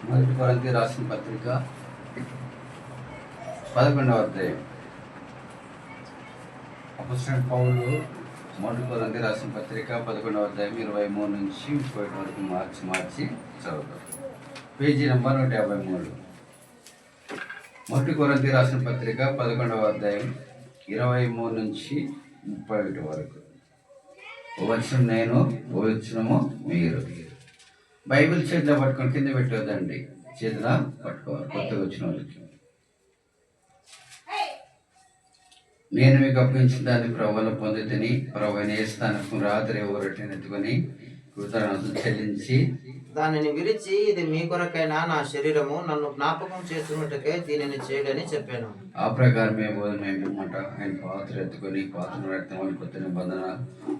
మొదటి కొరింథీ రాసిన పత్రిక 11వ అధ్యాయం. అపొస్తలుడైన పౌలు మొదటి కొరింథీ రాసిన పత్రిక 11వ అధ్యాయం 23 నుంచి 31 వరకు మార్చి చదువుతాం. Page number 153. మొదటి కొరింథీ రాసిన పత్రిక 11వ అధ్యాయం 23 నుంచి 31 వరకు. ఓ వచనం నేను, ఓ వచనము మీరు. బైబిల్ చేతిలో పట్టుకొని కింద పెట్టవద్దండి, చేతిలో పట్టుకోవాలి. కొత్తగా వచ్చిన వాళ్ళకి నేను మీకు అప్పగించిన దాన్ని ప్రభువులో పొందితిని. ప్రభువైన యేసు రాత్రి రొట్టెను ఎత్తుకొని కృతజ్ఞతలు చెల్లించి దానిని విరిచి, ఇది మీ కొరకైనా నా శరీరము, నన్ను జ్ఞాపకం చేసుకున్నట్టుకే దీనిని చేయడని చెప్పాను. ఆ ప్రకారమే బోధనమాట. ఆయన పాత్ర ఎత్తుకొని, పాత్ర రక్తం కొత్త నిబంధన,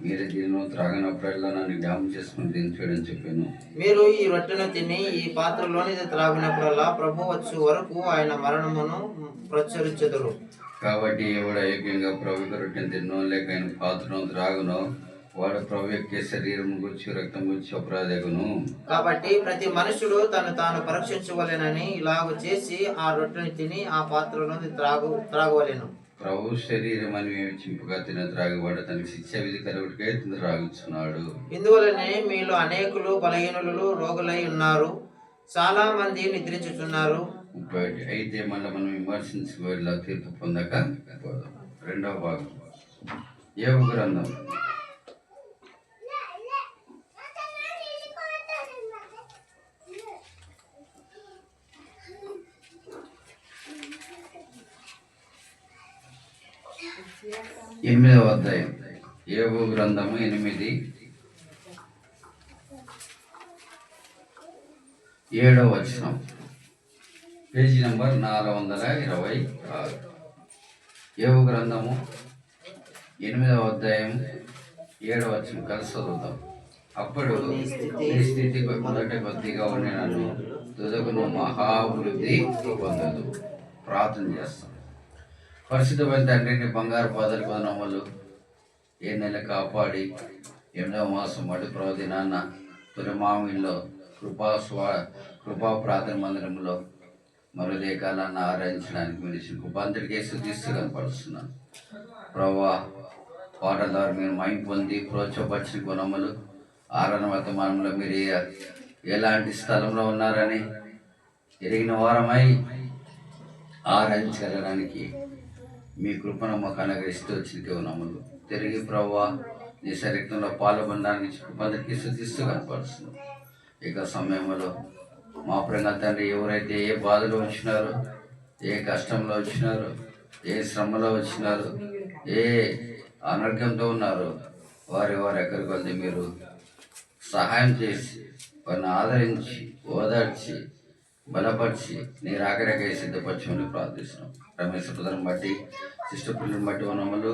మీరే దీనిలో త్రాగినప్పుడల్లా నన్ను జ్ఞాపకం చేసుకుని దీన్ని చేయడని చెప్పాను. మీరు ఈ రొట్టెను తిని ఈ పాత్రలోనిది త్రాగినప్పుడల్లా ప్రభు వచ్చు వరకు ఆయన మరణమును ప్రచురించెదరు. కాబట్టి ఎవడ ఐక్యంగా ప్రభు రొట్టెను తిన్నో లేక ఆయన పాత్రను త్రాగునో వాడు ప్రభు యొక్క శరీరం గురించి రక్తం గురించి అపరాధగును. కాబట్టి ప్రతి మనుషుడు తాను పరీక్షించవలెనని ఇలాగ చేసి ఆ రొట్టెని తిని ఆ పాత్రలోని త్రాగవలెను. ప్రభు శరీరం అని చింపుగా త్రాగబడ తనకి శిక్ష విధి కలుగుడికే త్రాగుచున్నాడు. ఇందువలనే మీలో అనేకులు బలహీనులు రోగులై ఉన్నారు, చాలా మంది నిద్రించుతున్నారు. అయితే మళ్ళీ మనం విమర్శించుకోవాలా తీర్పు పొందక పోదాం. రెండవ భాగం యోబు గ్రంథం. ఎనిమిదవ అధ్యాయం. యోబు గ్రంథము 8, 7వ వచనం. Page number 426. యోబు గ్రంథము 8వ అధ్యాయం 7వ వచనం కలిసి చదువుతాం. అప్పుడు నీ స్థితి మొదట కొద్దిగా ఉండి నన్ను తుదకును మహాభివృద్ధి పొందదు. ప్రార్థన చేస్తాం. పరిశుద్ధమైన తండ్రిని బంగారు పాదాలు కొనమలు ఏ నెల కాపాడి 8వ మాసం మడి ప్రవది నాన్న తొలిమామిలో కృపా ప్రార్థన మందిరంలో మరుదే కాలాన్ని ఆరాధించడానికి మీరు కృపాంతరికే శుద్ధిస్తూ కనపరుస్తున్నాను. ప్రభా పాటల ద్వారా మీరు మైం పొంది ప్రోత్సహపరిచిన గుణములు ఆరాధన వర్తమానంలో మీరు ఎలాంటి స్థలంలో ఉన్నారని ఎరిగిన వారమై ఆరాధించగలడానికి మీ కృపను మాకు అనుగ్రహిస్తూ వచ్చిన నమ్ములు తిరిగి ప్రభువా నీ శరీరంలో పాల్గొనడానికి కృపందరికీ శుద్ధిస్తూ కనపరుస్తున్నాం. ఇక సమయంలో మా ప్రేమ తండ్రి ఎవరైతే ఏ బాధలో వచ్చినారో, ఏ కష్టంలో వచ్చినారో, ఏ శ్రమలో వచ్చినారో, ఏ అనారోగ్యంతో ఉన్నారో వారి ఎక్కడికి వెళ్తే మీరు సహాయం చేసి వారిని ఆదరించి ఓదార్చి బలపరిచి నీ రాకరికై సిద్ధపరచమని ప్రార్థిస్తున్నాం. రమేష్ బ్రదర్ని బట్టి, సిస్టర్ పిల్లలను బట్టి ఉన్నమలు,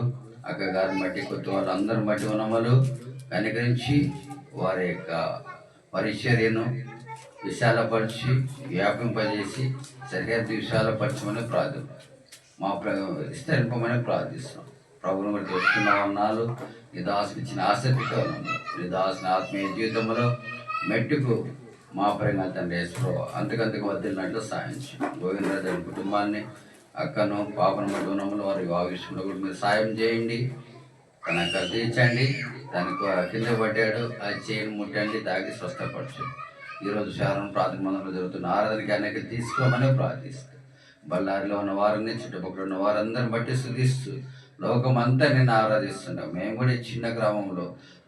అక్క గారిని బట్టి, కొత్త వాళ్ళందరిని బట్టి ఉన్నమలు కనికరించి వారి యొక్క పరిచర్యను విశాలపరిచి వ్యాపింపజేసి సరిహద్దు విశాలపరచమని ప్రార్థన మా విస్తరింపమని ప్రార్థిస్తున్నాం. ప్రభుత్వం బట్టి వస్తున్న ఉన్నాలు నీ దాసుని ఇచ్చిన ఆసక్తితో ఉన్నాము. నీ దాసుని ఆత్మీయ జీవితంలో మెట్టుకు మా ప్రేమ తండ్రి యేసు అంతకంతకు వదిలినట్లు సాయించి గోవిందరాజు కుటుంబాన్ని, అక్కను, పాపను బట్టి ఉన్నములు వారి విషయంలో కూడా మీరు సాయం చేయండి. తనకు తీర్చండి. దానికి కింద పడ్డాడు, అది చేయని ముట్టండి, తాగి స్వస్థపరచండి. ఈరోజు శారం ప్రార్థన మందిరంలో జరుగుతున్న ఆరాధనకి అనేక తీసుకోమని ప్రార్థిస్తాను. బళ్ళారిలో ఉన్న వారిని, చుట్టుపక్కల ఉన్న వారందరిని బట్టి స్థుతిస్తూ లోకమంతా నేను ఆరాధిస్తున్నాం. మేము కూడా చిన్న గ్రామంలో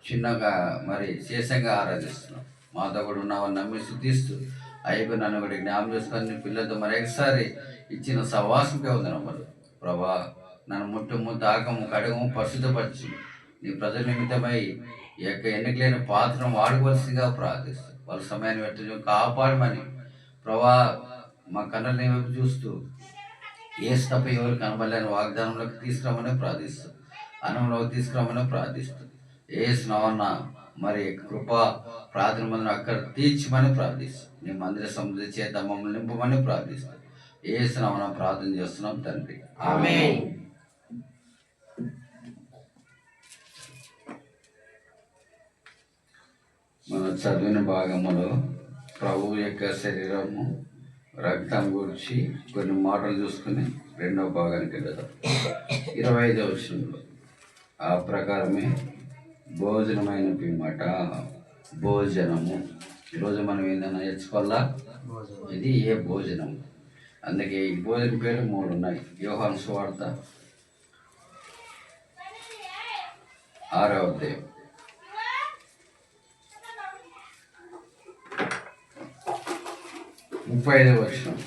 చిన్నగా మరి శేషంగా ఆరాధిస్తున్నాం. మాతో కూడా ఉన్నామని నమ్మి స్థుతిస్తూ అయ్యకు నన్ను కూడా జ్ఞాపం చేసుకొని పిల్లలతో మరొకసారి ఇచ్చిన సవాసంగా ఉంది నమ్మలు. ప్రభా నన్ను ముట్టుము, తాకము, కడగము, పరిశుద్ధపరచు నీ ప్రజల నిమిత్తమై ఈ యొక్క ఎన్నికలైన పాత్రను వాడవలసిందిగా ప్రార్థిస్తూ వాళ్ళ సమయాన్ని పెట్టు కాపాడమని ప్రభా మా కన్నులని వైపు చూస్తూ ఏసు తప్ప ఎవరు కనబడలేని వాగ్దానంలోకి తీసుకురామని ప్రార్థిస్తూ అన్నంలోకి తీసుకురామని ప్రార్థిస్తూ ఏసు నావన్న మరి కృపా ప్రార్థన మందిరం అక్కడ తీర్చమని ప్రార్థిస్తూ నీ మందిర సముద్ర చేత మమ్మల్ని నింపమని ప్రార్థిస్తూ ఏసు నామన ప్రార్థన చేస్తున్నాం తండ్రి. ఆమేన్. మన చదివిన భాగములో ప్రభువు యొక్క శరీరము రక్తం గురించి కొన్ని మాటలు చూసుకుని రెండవ భాగానికి వెళ్దాం. 25వ వచనంలో ఆ ప్రకారమే భోజనమైన పిమ్మట భోజనము. ఈరోజు మనం ఏందన్నా నేర్చుకోవాలా, ఇది ఏ భోజనం. అందుకే ఈ భోజనం పేరు 3 ఉన్నాయి. యోహాను సువార్త 6వ అధ్యాయం 35వ వచనం.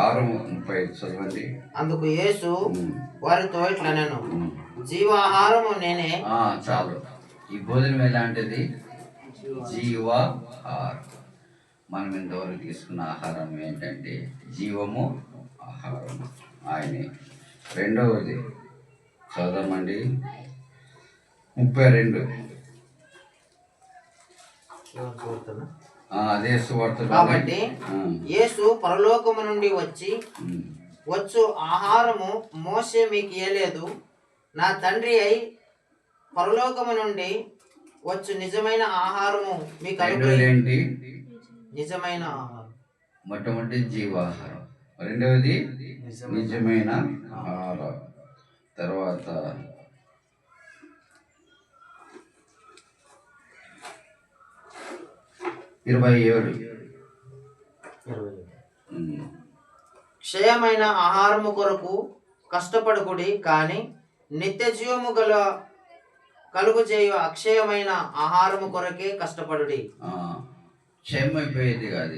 6:35 చదవండి. అందుకు యేసు వారితో ఇట్లనెను, జీవాహారము నేనే. చాలు. ఈ భోజనం ఎలాంటిది? జీవాహారం. మనం ఇంతవరకు తీసుకున్న ఆహారం ఏంటంటే జీవము, ఆహారం ఆయనే. రెండవది చదవమండి, 32. అదే సువార్త. కాబట్టి యేసు పరలోకము నుండి వచ్చు ఆహారము మోసే మీకు ఇయ్యలేదు, నా తండ్రి అయి పరలోకము నుండి వచ్చు నిజమైన ఆహారము మీకు ఏంటి? నిజమైన ఆహారం. మొట్టమొదటి జీవాహారం, రెండవది నిజమైన ఆహారం. తర్వాత 27. క్షయమైన ఆహారము కొరకు కష్టపడుకుడి, కానీ నిత్య జీవము కలుగు చేయు అక్షయమైన ఆహారము కొరకే కష్టపడుడి. క్షయమైపోయేది కాదు,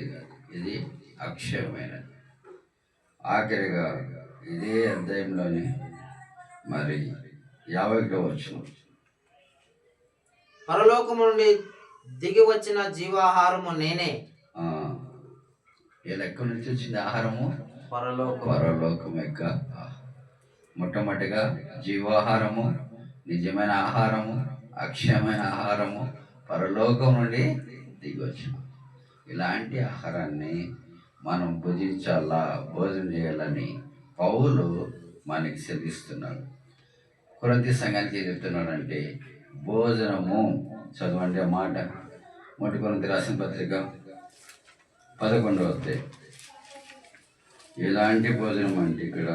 ఇది అక్షయమైనది. ఆఖరిగా ఇదే అధ్యాయంలోనే మరి 51వ వచనం, పరలోకము నుండి దిగి వచ్చిన జీవాహారము నేనే. ఎక్కడి నుంచి వచ్చింది ఆహారము? పరలోకం యొక్క మొట్టమొదటిగా జీవాహారము, నిజమైన ఆహారము, అక్షయమైన ఆహారము, పరలోకం నుండి దిగి వచ్చిన. ఇలాంటి ఆహారాన్ని మనం భోజనం చేయాలని పౌలు మనకి సెలవిస్తున్నాడు. కొరింథీ సంఘానికి చెప్తున్నాడంటే భోజనము. చదవండి ఆ మాట. 1 కొరింథీ రాసిన పత్రిక 11వ అధ్యాయం. ఎలాంటి భోజనం అంటే ఇక్కడ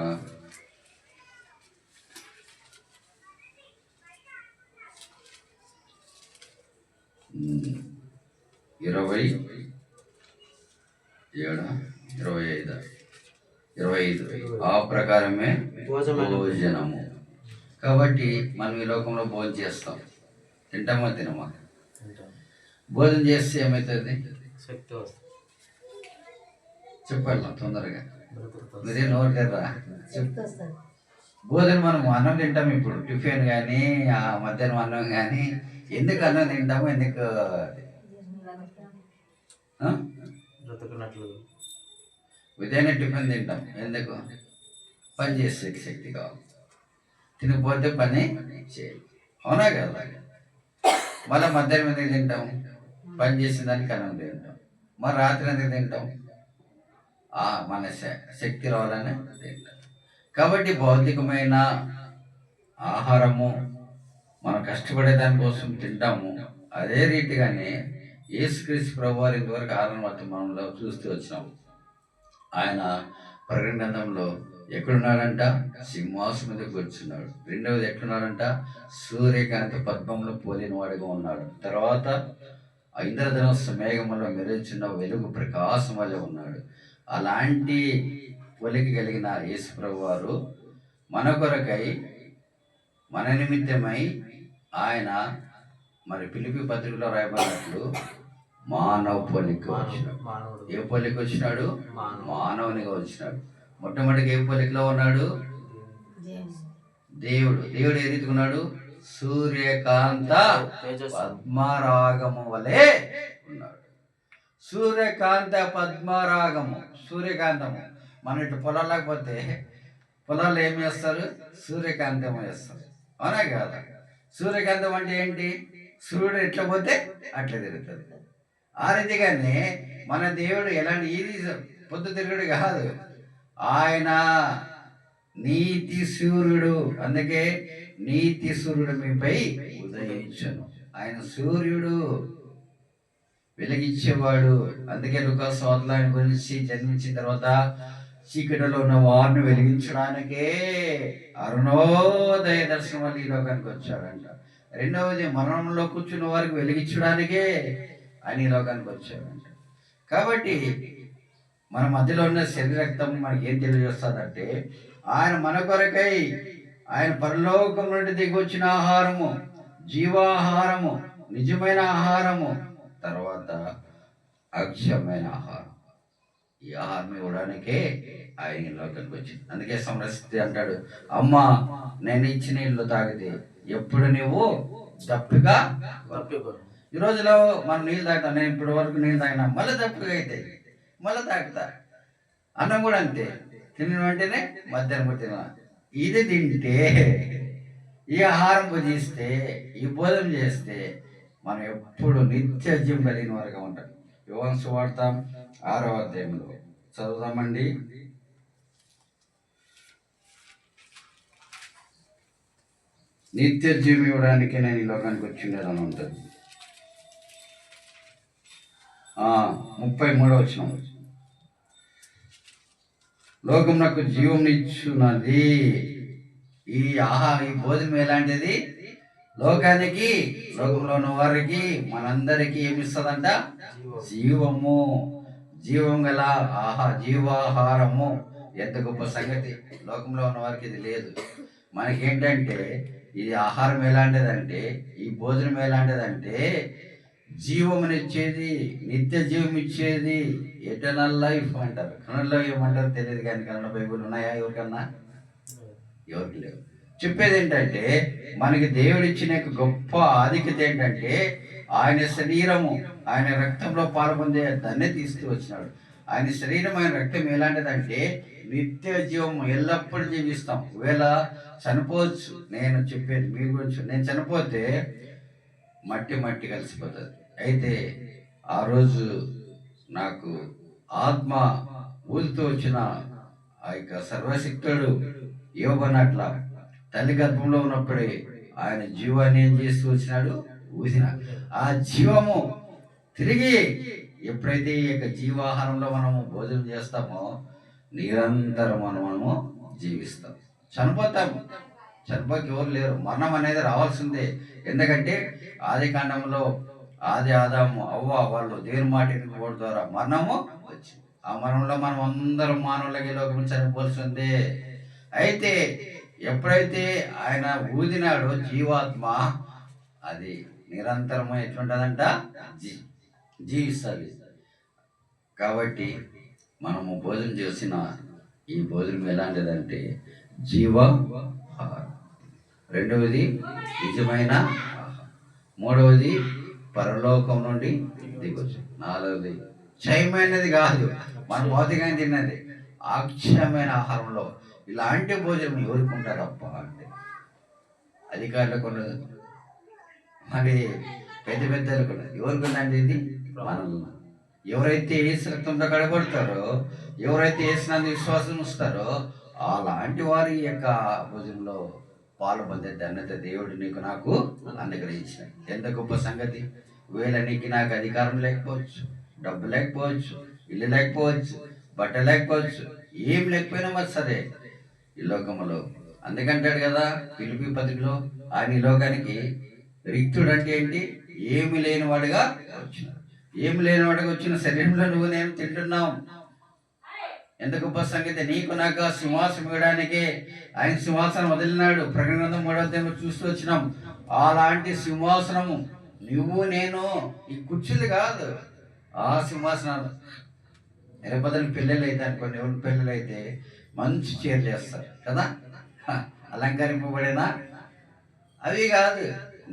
25 ఆ ప్రకారమే భోజనము. కాబట్టి మనం ఈ లోకంలో భోజనం చేస్తాం, తింటామా తినమా? భోజనం చేస్తే ఏమవుతుంది? చెప్పాల తొందరగా, మీరే నోరు తెర్రా. భోజనం మనం అన్నం తింటాం. ఇప్పుడు టిఫిన్ కానీ మధ్యాహ్నం అన్నం కానీ, ఎందుకు అన్నం తింటాము? ఎందుకు ఉదయాన్నే టిఫిన్ తింటాం? ఎందుకు? పని చేసే శక్తి కావాలి. తినకపోతే పని చేయాలి, అవునా కదా? మళ్ళీ మధ్యాహ్నం ఎందుకు తింటాం? పని చేసిన దానికి అన్నం తింటాం. మరి రాత్రి ఎందుకు తింటాం? మన శక్తి రావాలని తింటాం. కాబట్టి భౌతికమైన ఆహారము మనం కష్టపడే దానికోసం తింటాము. అదే రీతిగానే యేసుక్రీస్తు ప్రభువారు ఇంతవరకు ఆహారం మనలో చూస్తూ వచ్చినాం. ఆయన ప్రకటన గ్రంథంలో ఎక్కడున్నాడంట? సింహాసనం మీద కూర్చున్నాడు. రెండవది ఎక్కడున్నాడంట? సూర్యకాంతి పద్మంలో పోలిన వాడిగా ఉన్నాడు. తర్వాత ఇంద్రధనుస్సు మేఘములో మెరుచున్న వెలుగు ప్రకాశం వల్ల ఉన్నాడు. అలాంటి పోలిక కలిగిన యేసు ప్రభువారు మన కొరకై, మన నిమిత్తమై ఆయన మరి ఫిలిప్పీ పత్రికలో రాయబడినట్లు మానవ పోలిక వచ్చినాడు. ఏ పోలిక వచ్చినాడు? మానవునిగా వచ్చినాడు. మొట్టమొదటిగా ఏ పోలికలో ఉన్నాడు? దేవుడు ఏ రీతిగా ఉన్నాడు? సూర్యకాంత పద్మరాగము వలె ఉన్నాడు. సూర్యకాంత పద్మరాగము, సూర్యకాంతము. మన ఇటు పొలాలకు పోతే పొలాలు ఏం చేస్తారు? సూర్యకాంతం వేస్తారు, అవునా కదా? సూర్యకాంతం అంటే ఏంటి? సూర్యుడు ఎట్లా పోతే అట్లా తిరుగుతుంది. ఆ రీతిగానే మన దేవుడు ఎలాంటి ఇది పొద్దు తిరుగుడు కాదు, ఆయన నీతి సూర్యుడు. అందుకే నీతి సూర్యుడు మీపై ఉదయించను. ఆయన సూర్యుడు, వెలిగించేవాడు. అందుకే లూకాసు వార్తలో ఆయన గురించి జన్మించిన తర్వాత చీకటిలో ఉన్న వారిని వెలిగించడానికే అరుణోదయ దర్శనం వల్ల ఈ లోకానికి వచ్చాడంట. రెండవది, మరణంలో కూర్చున్న వారికి వెలిగించడానికే ఆయన ఈ లోకానికి వచ్చాడంట. కాబట్టి మన మధ్యలో ఉన్న శరీర రక్తం మనకి ఏం తెలియజేస్తుందంటే, ఆయన మన కొరకై ఆయన పరలోకం నుండి దిగి వచ్చిన ఆహారము, జీవాహారము, నిజమైన ఆహారము, తర్వాత అక్షయమైన ఆహారం. ఈ ఆహారం ఇవ్వడానికే ఆయన ఈ లోకానికి వచ్చింది. అందుకే సమరస్థితి అంటాడు, అమ్మ నేను ఇచ్చిన నీళ్ళు తాగితే ఎప్పుడు నువ్వు దప్పిగా. ఈ రోజులో మనం నీళ్ళు తాగుతాం. నేను ఇప్పటి వరకు నీళ్ళు తాగినా మళ్ళీ దప్పిగా అయితే మళ్ళీ తాగుతా. అన్నం కూడా అంతే, తిన్న వెంటనే మధ్యాహ్నం తిన. ఇది తింటే, ఈ ఆహారం భుజిస్తే, ఈ భోజనం చేస్తే మనం ఎప్పుడు నిత్య జీవం కలిగిన వారుగా ఉంటాం. యోహాను సువార్త 6వ అధ్యాయంలో చదువుదామండి. నిత్య జీవం ఇవ్వడానికి నేను ఈ లోకానికి వచ్చిండేదని ఉంటుంది. 33వ వచనం, లోకమునకు జీవం ఇచ్చున్నది. ఈ భోజనం ఎలాంటిది? లోకానికి, లోకంలో ఉన్న వారికి, మనందరికీ ఏమిస్తుందంట? జీవము, జీవం గల జీవాహారము. ఎంత గొప్ప సంగతి! లోకంలో ఉన్న వారికి ఇది లేదు. మనకేంటంటే ఇది ఆహారం ఎలాంటిదంటే, ఈ భోజనం ఎలాంటిదంటే జీవమునిచ్చేది, నిత్య జీవం ఇచ్చేది, ఎటర్నల్ లైఫ్ అంటారు. కన్నడలో ఏమంటారు తెలియదు, కానీ కన్నడ బైబుల్ ఉన్నాయా ఎవరికన్నా? ఎవరికి లేవు. చెప్పేది ఏంటంటే, మనకి దేవుడిచ్చిన గొప్ప ఆధిక్యత ఏంటంటే, ఆయన శరీరము, ఆయన రక్తంలో పాల్పొందే దాన్నే తీసుకు వచ్చినాడు. ఆయన శరీరం, ఆయన రక్తం ఎలాంటిదంటే నిత్య జీవం, ఎల్లప్పుడూ జీవిస్తాం. ఒకవేళ చనిపోవచ్చు, నేను చెప్పేది మీ గురించి, నేను చనిపోతే మట్టి కలిసిపోతుంది. అయితే ఆ రోజు నాకు ఆత్మ ఊదుతూ వచ్చిన ఆ యొక్క సర్వశక్తుడు యోగనట్ల తల్లి గర్భంలో ఉన్నప్పుడే ఆయన జీవాన్ని ఏం చేస్తూ వచ్చినాడు? ఊసిన. ఆ జీవము తిరిగి ఎప్పుడైతే ఈ యొక్క జీవాహారంలో మనము భోజనం చేస్తామో నిరంతరం మనము జీవిస్తాం. చనిపోతాము, చనిపోక ఎవరు లేరు. మరణం అనేది రావాల్సిందే. ఎందుకంటే ఆది కాండంలో ఆదాము అవ్వ వాళ్ళు దేవుని మాట వినకపోవడం ద్వారా మరణము వచ్చింది. ఆ మరణంలో మనం అందరం మానవులకి లోకం చనిపోవాల్సిందే. అయితే ఎప్పుడైతే ఆయన ఊదినాడో జీవాత్మ, అది నిరంతరము ఎట్లుంటుందంట? జీవిస్తుంది. కాబట్టి మనము భోజనం చేసిన ఈ భోజనం ఎలాంటిదంటే జీవాహారం. రెండవది నిజమైన ఆహారం. మూడవది పరలోకం నుండి దిగొచ్చు. నాలుగవది క్షయమైనది కాదు, మన భౌతికంగా తిన్నది, అక్షయమైన ఆహారంలో. ఇలాంటి భోజనం ఎవరికి ఉంటారప్ప అంటే అధికారులకు ఉన్నది, మరి పెద్దలకు ఉన్నది. ఎవరికి ఉందండి ఇది? మనల్ని. ఎవరైతే ఏసు రక్తంతో కడగొడతారో, ఎవరైతే ఏసినందు విశ్వాసం ఇస్తారో అలాంటి వారి యొక్క భోజనంలో పాలు పొందే ధన్యత దేవుడు నీకు నాకు అనుగ్రహించిన. ఎంత గొప్ప సంగతి! ఒకవేళ నీకు నాకు అధికారం లేకపోవచ్చు, డబ్బు లేకపోవచ్చు, ఇల్లు లేకపోవచ్చు, బట్ట లేకపోవచ్చు, ఏం లేకపోయినా మరి సరే ఈ లోకంలో. అందుకంటాడు కదా ఫిలిప్పీ పత్రికలో, ఆయన ఈ లోకానికి రిక్తుడు అంటే ఏంటి? ఏమి లేనివాడుగా వచ్చిన. ఏమి లేనివాడుగా వచ్చిన శరీరంలో నువ్వు నేను తింటున్నాం. ఎంత గొప్ప సంగతి! నీకు నాకు సింహాసనం ఇవ్వడానికే ఆయన సింహాసనం వదిలినాడు. ప్రకటన 3వ అధ్యాయంలో చూస్తూ వచ్చినాం. అలాంటి సింహాసనము నువ్వు నేను, ఈ కుర్చీలు కాదు, ఆ సింహాసనాలు. రేపొద్దున పిల్లలు అయితే అనుకోండి, ఎవరి పిల్లలు అయితే మంచి చీరలు చేస్తారు కదా, అలంకరింపబడినా అవి కాదు.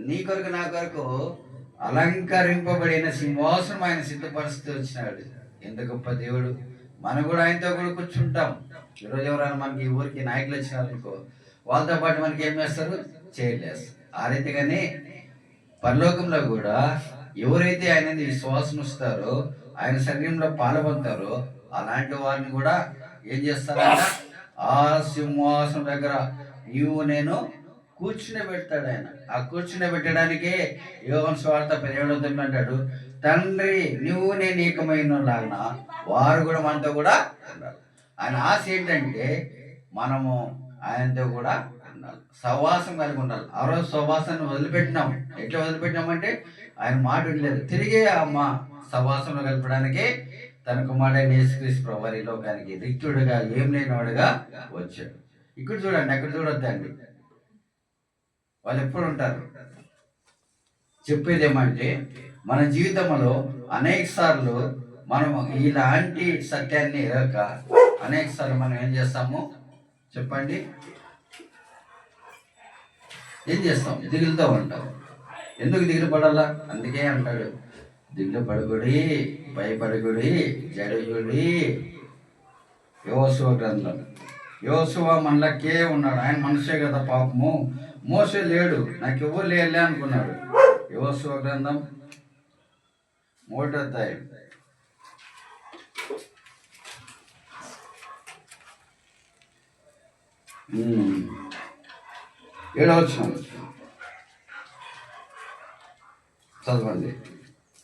నీ కొరకు నా కొరకు అలంకరింపబడిన సింహాసనం ఆయన సిద్ధపరుస్తూ వచ్చినాడు. ఎంత గొప్ప దేవుడు! మనం కూడా ఆయనతో కూడా కూర్చుంటాం. ఈరోజు ఎవరైనా మనకి ఈ ఊరికి నాయకులు వచ్చినారనుకో, వాళ్ళతో పాటు మనకి ఏం చేస్తారు? చేయలేస్తారు. ఆ రీతిగానే పరలోకంలో కూడా ఎవరైతే ఆయన విశ్వాసం ఇస్తారో, ఆయన శరీరంలో పాల్గొంటారో అలాంటి వారిని కూడా ఏం చేస్తారంట? ఆ సింహాసనం దగ్గర నీవు నేను కూర్చునే పెడతాడు ఆయన. ఆ కూర్చునే పెట్టడానికే యోహాను సువార్త 17 అంటాడు, తండ్రి నువ్వు నేను ఏకమైన లాగా వారు కూడా మనతో కూడా ఉండాలి. ఆయన ఆశ ఏంటంటే మనము ఆయనతో కూడా ఉండాలి, సహవాసం కలిగి ఉండాలి. ఆ రోజు సహవాసాన్ని వదిలిపెట్టినాం. ఎట్లా వదిలిపెట్టినామంటే ఆయన మాట వినలేదు. తిరిగి మా సహవాసంలో కలపడానికే తన కుమారుడైన యేసుక్రీస్తు ప్రభువు ఈ లోకానికి రిక్తుడుగా ఏం లేనివాడుగా వచ్చాడు. ఇక్కడ చూడండి, అక్కడ చూడొద్దండి. వాళ్ళు ఎప్పుడు ఉంటారు? చెప్పేది ఏమంటే మన జీవితంలో అనేక సార్లు మనం ఇలాంటి సత్యాన్ని ఎరగక అనేక సార్లు మనం ఏం చేస్తాము చెప్పండి? ఏం చేస్తాం? దిగులుతూ ఉంటాం. ఎందుకు దిగులు పడాలా? అందుకే అంటాడు, దిగులు పడగుడి, భయపడగుడి, జడగుడి. యోసువ గ్రంథం. యోసువ మనలకే ఉన్నాడు. ఆయన మనిషే కదా పాపము. మోసే లేడు, నాకు ఎవరు లేలే అనుకున్నాడు. యోసువ గ్రంథం 3వ అధ్యాయం 7వ వచనం చదవండి.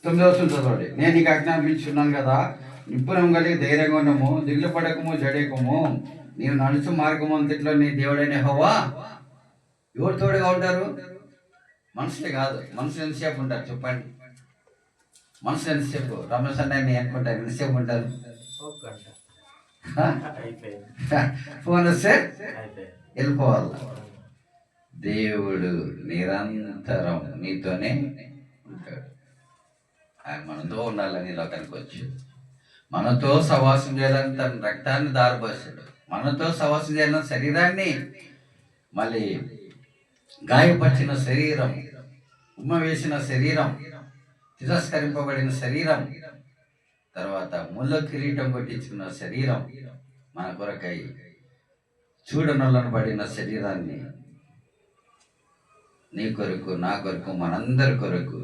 9వ వచనం చదవండి. నేను నీకు ఆజ్ఞాపించున్నాను కదా, నిప్పురం కలిగి ధైర్యంగా ఉండము, దిగులు పడకము, జడేకము. నీవు నడుచు మార్గము అంతట్లో నీ దేవుడైన యెహోవా. ఎవరు తోడుగా ఉంటారు? మనుషులే కాదు. మనుషులు ఎంతసేపు ఉంటారు చెప్పండి? మనుషులు ఎంతసేపు? రమేష్ అన్నయ్య అనుకుంటారు, ఎంతసేపు ఉంటారు? ఫోన్ వస్తే వెళ్ళిపోవాలి. దేవుడు నిరంతరం నీతోనే ఉంటాడు. ఆయన మనతో ఉండాలని లోకానికి వచ్చాడు. మనతో సహవాసం చేయాలని తన రక్తాన్ని దారిపోసాడు. మనతో సహవాసం చేయాలని శరీరాన్ని, మళ్ళీ గాయపరిచిన శరీరం, ఉమ్మ వేసిన శరీరం, తిరస్కరింపబడిన శరీరం, తర్వాత ముళ్ళ కిరీటం కొట్టించుకున్న శరీరం, మన కొరకై చూడనొల్లను పడిన శరీరాన్ని నీ కొరకు, నా కొరకు, మనందరి కొరకు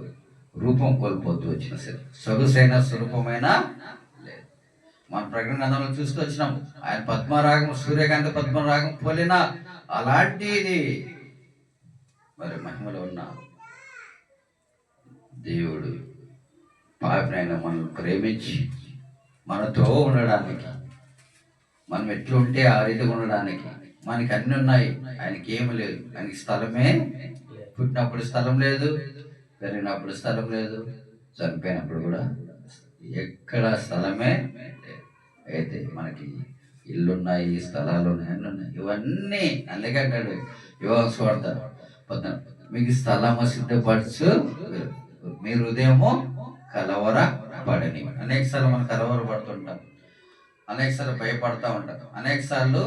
రూపం కోల్పోతూ వచ్చిన శరీరం, సొగసైన స్వరూపమైన లేదు. మన ప్రకటన గ్రంథంలో చూస్తూ వచ్చినాం. ఆయన పద్మరాగం, సూర్యకాంత పద్మరాగం పోలిన అలాంటిది మరి మహిమలో ఉన్న దేవుడు పాపినైనా మనల్ని ప్రేమించి మనతో ఉండడానికి, మనం ఎట్లుంటే ఆ రీతిగా ఉండడానికి, మనకి అన్నీ ఉన్నాయి, ఆయనకి ఏమి లేదు. ఆయనకి స్థలమే, పుట్టినప్పుడు స్థలం లేదు, పెరిగినప్పుడు స్థలం లేదు, చనిపోయినప్పుడు కూడా ఎక్కడ స్థలమే లేదు. అయితే మనకి ఇల్లున్నాయి, స్థలాలు ఉన్నాయి, అన్నీ ఉన్నాయి. ఇవన్నీ అందుకే అంటాడు యోహాను సువార్త 14, మీకు స్థలము సిద్ధపరచు, మీ హృదయము కలవర పడని. అనేక సార్లు మనం కలవర పడుతుంటాం, అనేక సార్లు భయపడతా ఉంటాం, అనేక సార్లు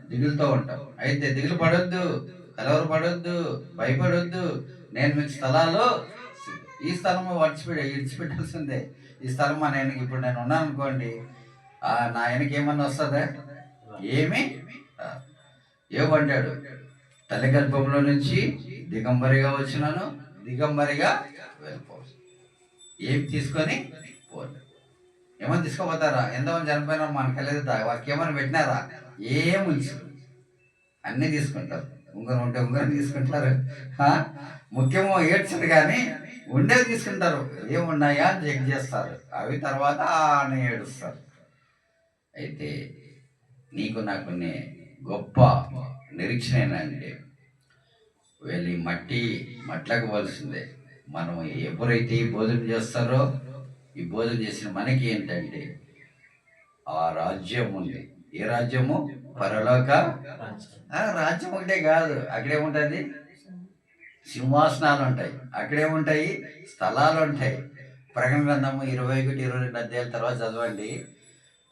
దిగులుతూ ఉంటాం. అయితే దిగులు పడొద్దు, కలవర పడొద్దు, భయపడొద్దు. నేను మీకు స్థలాలు, ఈ స్థలము విడిచిపెట్టాల్సిందే. ఈ స్థలం మా ఆయనకి ఇప్పుడు నేను ఉన్నాను అనుకోండి, నా ఆయనకి ఏమన్నా వస్తుందా? ఏమి ఏమంటాడు? తల్లి గర్భంలో నుంచి దిగంబరిగా వచ్చినాను, దిగంబరిగా వెళ్ళిపోవచ్చు. ఏం తీసుకొని పోదు. ఏమని తీసుకోపోతారా? ఎంతమంది చనిపోయినా మనకు లేదు, వారికి ఏమైనా పెట్టినారా? ఏం ఉంచు, అన్నీ తీసుకుంటారు. ఉంగరం ఉంటే ఉంగరం తీసుకుంటారు, ముఖ్యమో ఏడ్చరు, కానీ ఉండేది తీసుకుంటారు. ఏమున్నాయా చెక్ చేస్తారు, అవి తర్వాత అని ఏడుస్తారు. అయితే నీకు నాకు గొప్ప నిరీక్షణ ఏంటంటే, వెళ్ళి మట్లకు పోల్సిందే. మనం ఎవరైతే ఈ భోజనం చేస్తారో, ఈ భోజనం చేసిన మనకి ఏంటంటే ఆ రాజ్యం ఉంది. ఏ రాజ్యము? పరలోక రాజ్యం. ఒకటే కాదు, అక్కడేముంటుంది? సింహాసనాలు ఉంటాయి, అక్కడేముంటాయి? స్థలాలు ఉంటాయి. ప్రకటన గ్రంథము 21, 22 అధ్యాయాల తర్వాత చదవండి.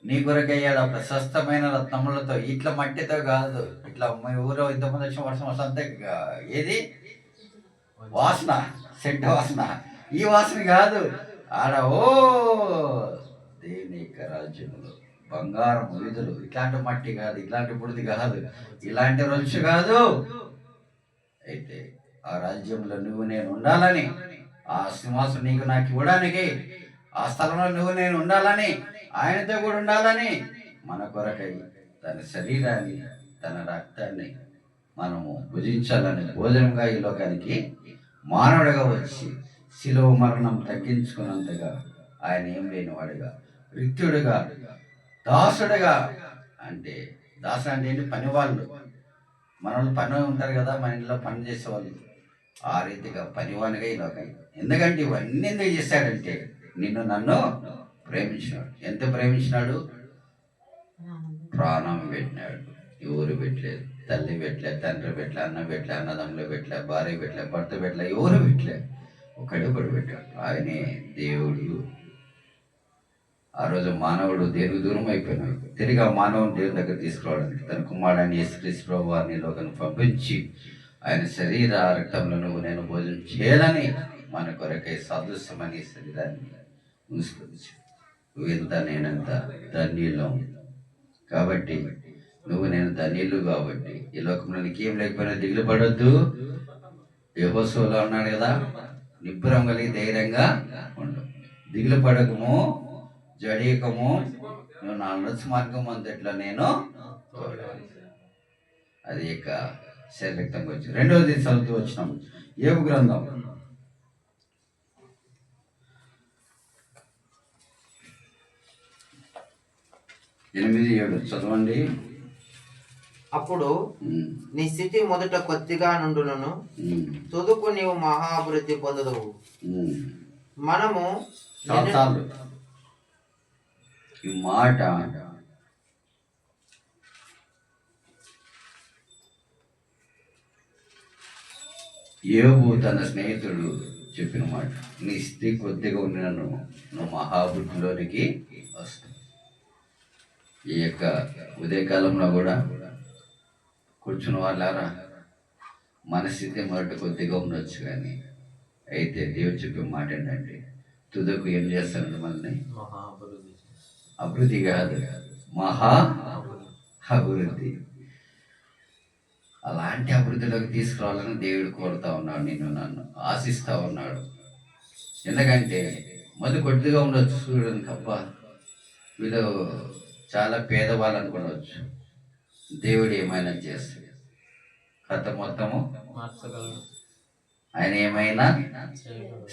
నీ కొరకయ్యాడు ఆ ప్రశస్తమైన రత్నములతో, ఇట్లా మట్టితో కాదు, ఇట్లా మీ ఊరో ఇంతమంది వచ్చిన వర్షం వస్తుంటే ఏది వాసన, సెంట వాసన, ఈ వాసన కాదు. ఆడ దేవుని యొక్క రాజ్యములో బంగారం వీధులు, ఇట్లాంటి మట్టి కాదు, ఇట్లాంటి బుడిది కాదు, ఇలాంటి రొచ్చు కాదు. అయితే ఆ రాజ్యంలో నువ్వు నేను ఉండాలని, ఆ సింహాసనం నీకు నాకు ఇవ్వడానికి, ఆ స్థలంలో నువ్వు నేను ఉండాలని, ఆయనతో కూడా ఉండాలని, మన కొరకై తన శరీరాన్ని, తన రక్తాన్ని మనము భుజించాలని భోజనంగా ఈ లోకానికి మానవుడిగా వచ్చి శిలువ మరణం తగ్గించుకున్నంతగా ఆయన ఏం లేనివాడుగా, రిక్తుడుగా, దాసుడుగా. అంటే దాసుడు అంటే ఏంటి? పనివాళ్ళు. మనల్ని పని ఉంటారు కదా, మన ఇంట్లో పని చేసేవాళ్ళు. ఆ రీతిగా పనివానిగా ఈ లోకానికి. ఎందుకంటే ఇవన్నీ ఎందుకు చేశాడంటే నిన్ను నన్ను ప్రేమించినాడు. ఎంత ప్రేమించినాడు? ప్రాణం పెట్టినాడు. ఎవరు పెట్టలేదు. తల్లి పెట్టలే, తండ్రి పెట్టలే, అన్న పెట్టలే, అన్నదమ్ములు పెట్టలే, భార్య పెట్టలే, భర్త పెట్టలే, ఎవరు పెట్టలే. ఒకడు పెట్టాడు. ఆయనే దేవుడు. ఆ రోజు మానవుడు దేవుడు దూరం అయిపోయినాడు. తిరిగి ఆ మానవుని దేవుని దగ్గర తీసుకురావడానికి తన కుమారుడిని యేసుక్రీస్తు ప్రభువారిని లోకానికి పంపించి ఆయన శరీర రక్తంలో నువ్వు నేను భోజనం చేయాలని మన కొరకై సదృశ్యమని శరీరాన్ని మూసుకొచ్చు. నువ్వు ఎంత నేనంత ధన్యులం. కాబట్టి నువ్వు నేను ధన్యులు. కాబట్టి ఈ లోకంలో నీకేం లేకపోయినా దిగులు పడొద్దు. యెహోషువలో అన్నాడు కదా, నిబ్బరం కలిగి ధైర్యంగా ఉండు, దిగులు పడకము, జడియకము, నువ్వు నా నడుచు మార్గం అంతట్లో నేను తోడాలి. అది ఇక శరీరక్తంగా వచ్చి రెండవది చదువుతూ వచ్చినాం. యోబు గ్రంథం 8:7 చదవండి. అప్పుడు నీ స్థితి మొదట కొద్దిగా నుండును, తుదుకు నీవు మహాభివృద్ధి పొందదవు. మనము చాలు ఈ మాట యోబు తన స్నేహితుడు చెప్పిన మాట. నీ స్థితి కొద్దిగా ఉండినను నువ్వు మహాభివృద్ధిలోనికి వస్తావు. ఈ యొక్క ఉదయకాలంలో కూడా కూర్చున్న వాళ్ళారా, మన స్థితి మొదట కొద్దిగా ఉండొచ్చు, కానీ అయితే దేవుడు చెప్పే మాట ఏంటంటే తుదకు ఏం చేస్తాడు? మనల్ని అభివృద్ధి కాదు, మహా అభివృద్ధి. అలాంటి అభివృద్ధిలోకి తీసుకురావాలని దేవుడు కోరుతా ఉన్నాడు, నిన్ను నన్ను ఆశిస్తూ ఉన్నాడు. ఎందుకంటే మొదటి కొద్దిగా ఉండొచ్చు చూడండి తప్ప, వీళ్ళు చాలా పేదవాళ్ళు అనుకోవచ్చు. దేవుడు ఏమైనా చేస్తాడు, కథ మొత్తము ఆయన ఏమైనా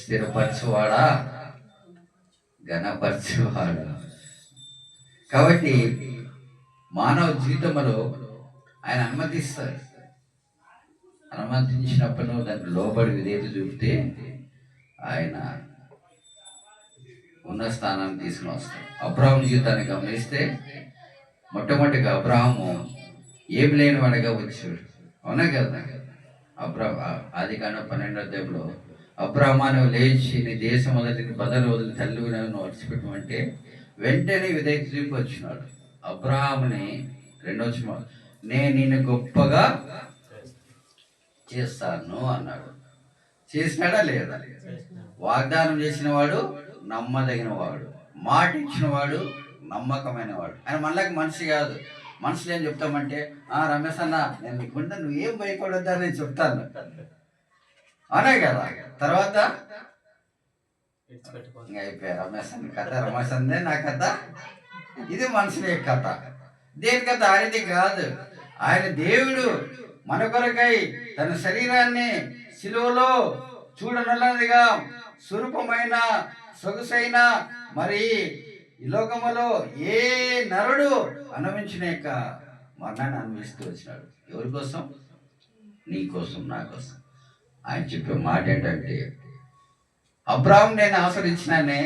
స్థిరపరచువాడా, ఘనపరచువాడా. కాబట్టి మానవ జీవితంలో ఆయన అనుమతిస్తారు. అనుమతించినప్పుడు దానికి లోబడి విధేయత చూపితే ఆయన ఉన్న స్థానాన్ని తీసుకుని వస్తాడు. అబ్రాహాము జీవితాన్ని గమనిస్తే మొట్టమొదటిగా అబ్రాహాము ఏం లేని వాడిగా వచ్చాడు. అవునా కదా? ఆదికాండం 12వ అధ్యాయంలో అబ్రాహాము లేచి నీ దేశం మొదటి బదలు వదిలి తల్లి విడిచిపెట్టమంటే వెంటనే విధేయత చూపి వచ్చినాడు. అబ్రాహాముని రెండవ నేను నిన్ను గొప్పగా చేస్తాను అన్నాడు. చేసినాడా లేదా? వాగ్దానం చేసిన వాడు నమ్మదగిన వాడు, మాట ఇచ్చిన వాడు నమ్మకమైన వాడు. ఆయన మనలాగా మనిషి కాదు. మనుషులు ఏం చెప్తామంటే, రమేష్ అన్న నేను నీకుంటే నువ్వేం భయపడొద్దా నేను చెప్తాను, అనే కదా. తర్వాత ఇంకా అయిపోయా రమేష్ అన్న కథ, రమేష్ అందే నా కథ. ఇది మనుషుల కథ. దేని కథ? ఆయనది కాదు. ఆయన దేవుడు మన కొరకై తన శరీరాన్ని శిలువలో చూడనల్లదిగా స్వరూపమైన సొగసైన మరి ఈ లోకములో ఏ నరుడు అనుభవించిన యొక్క మరణాన్ని అనుభవిస్తూ వచ్చినాడు. ఎవరి కోసం? నీ కోసం, నా కోసం. ఆయన చెప్పే మాట ఏంటంటే, అబ్రాహాం నేను ఆశ్రయించినానే,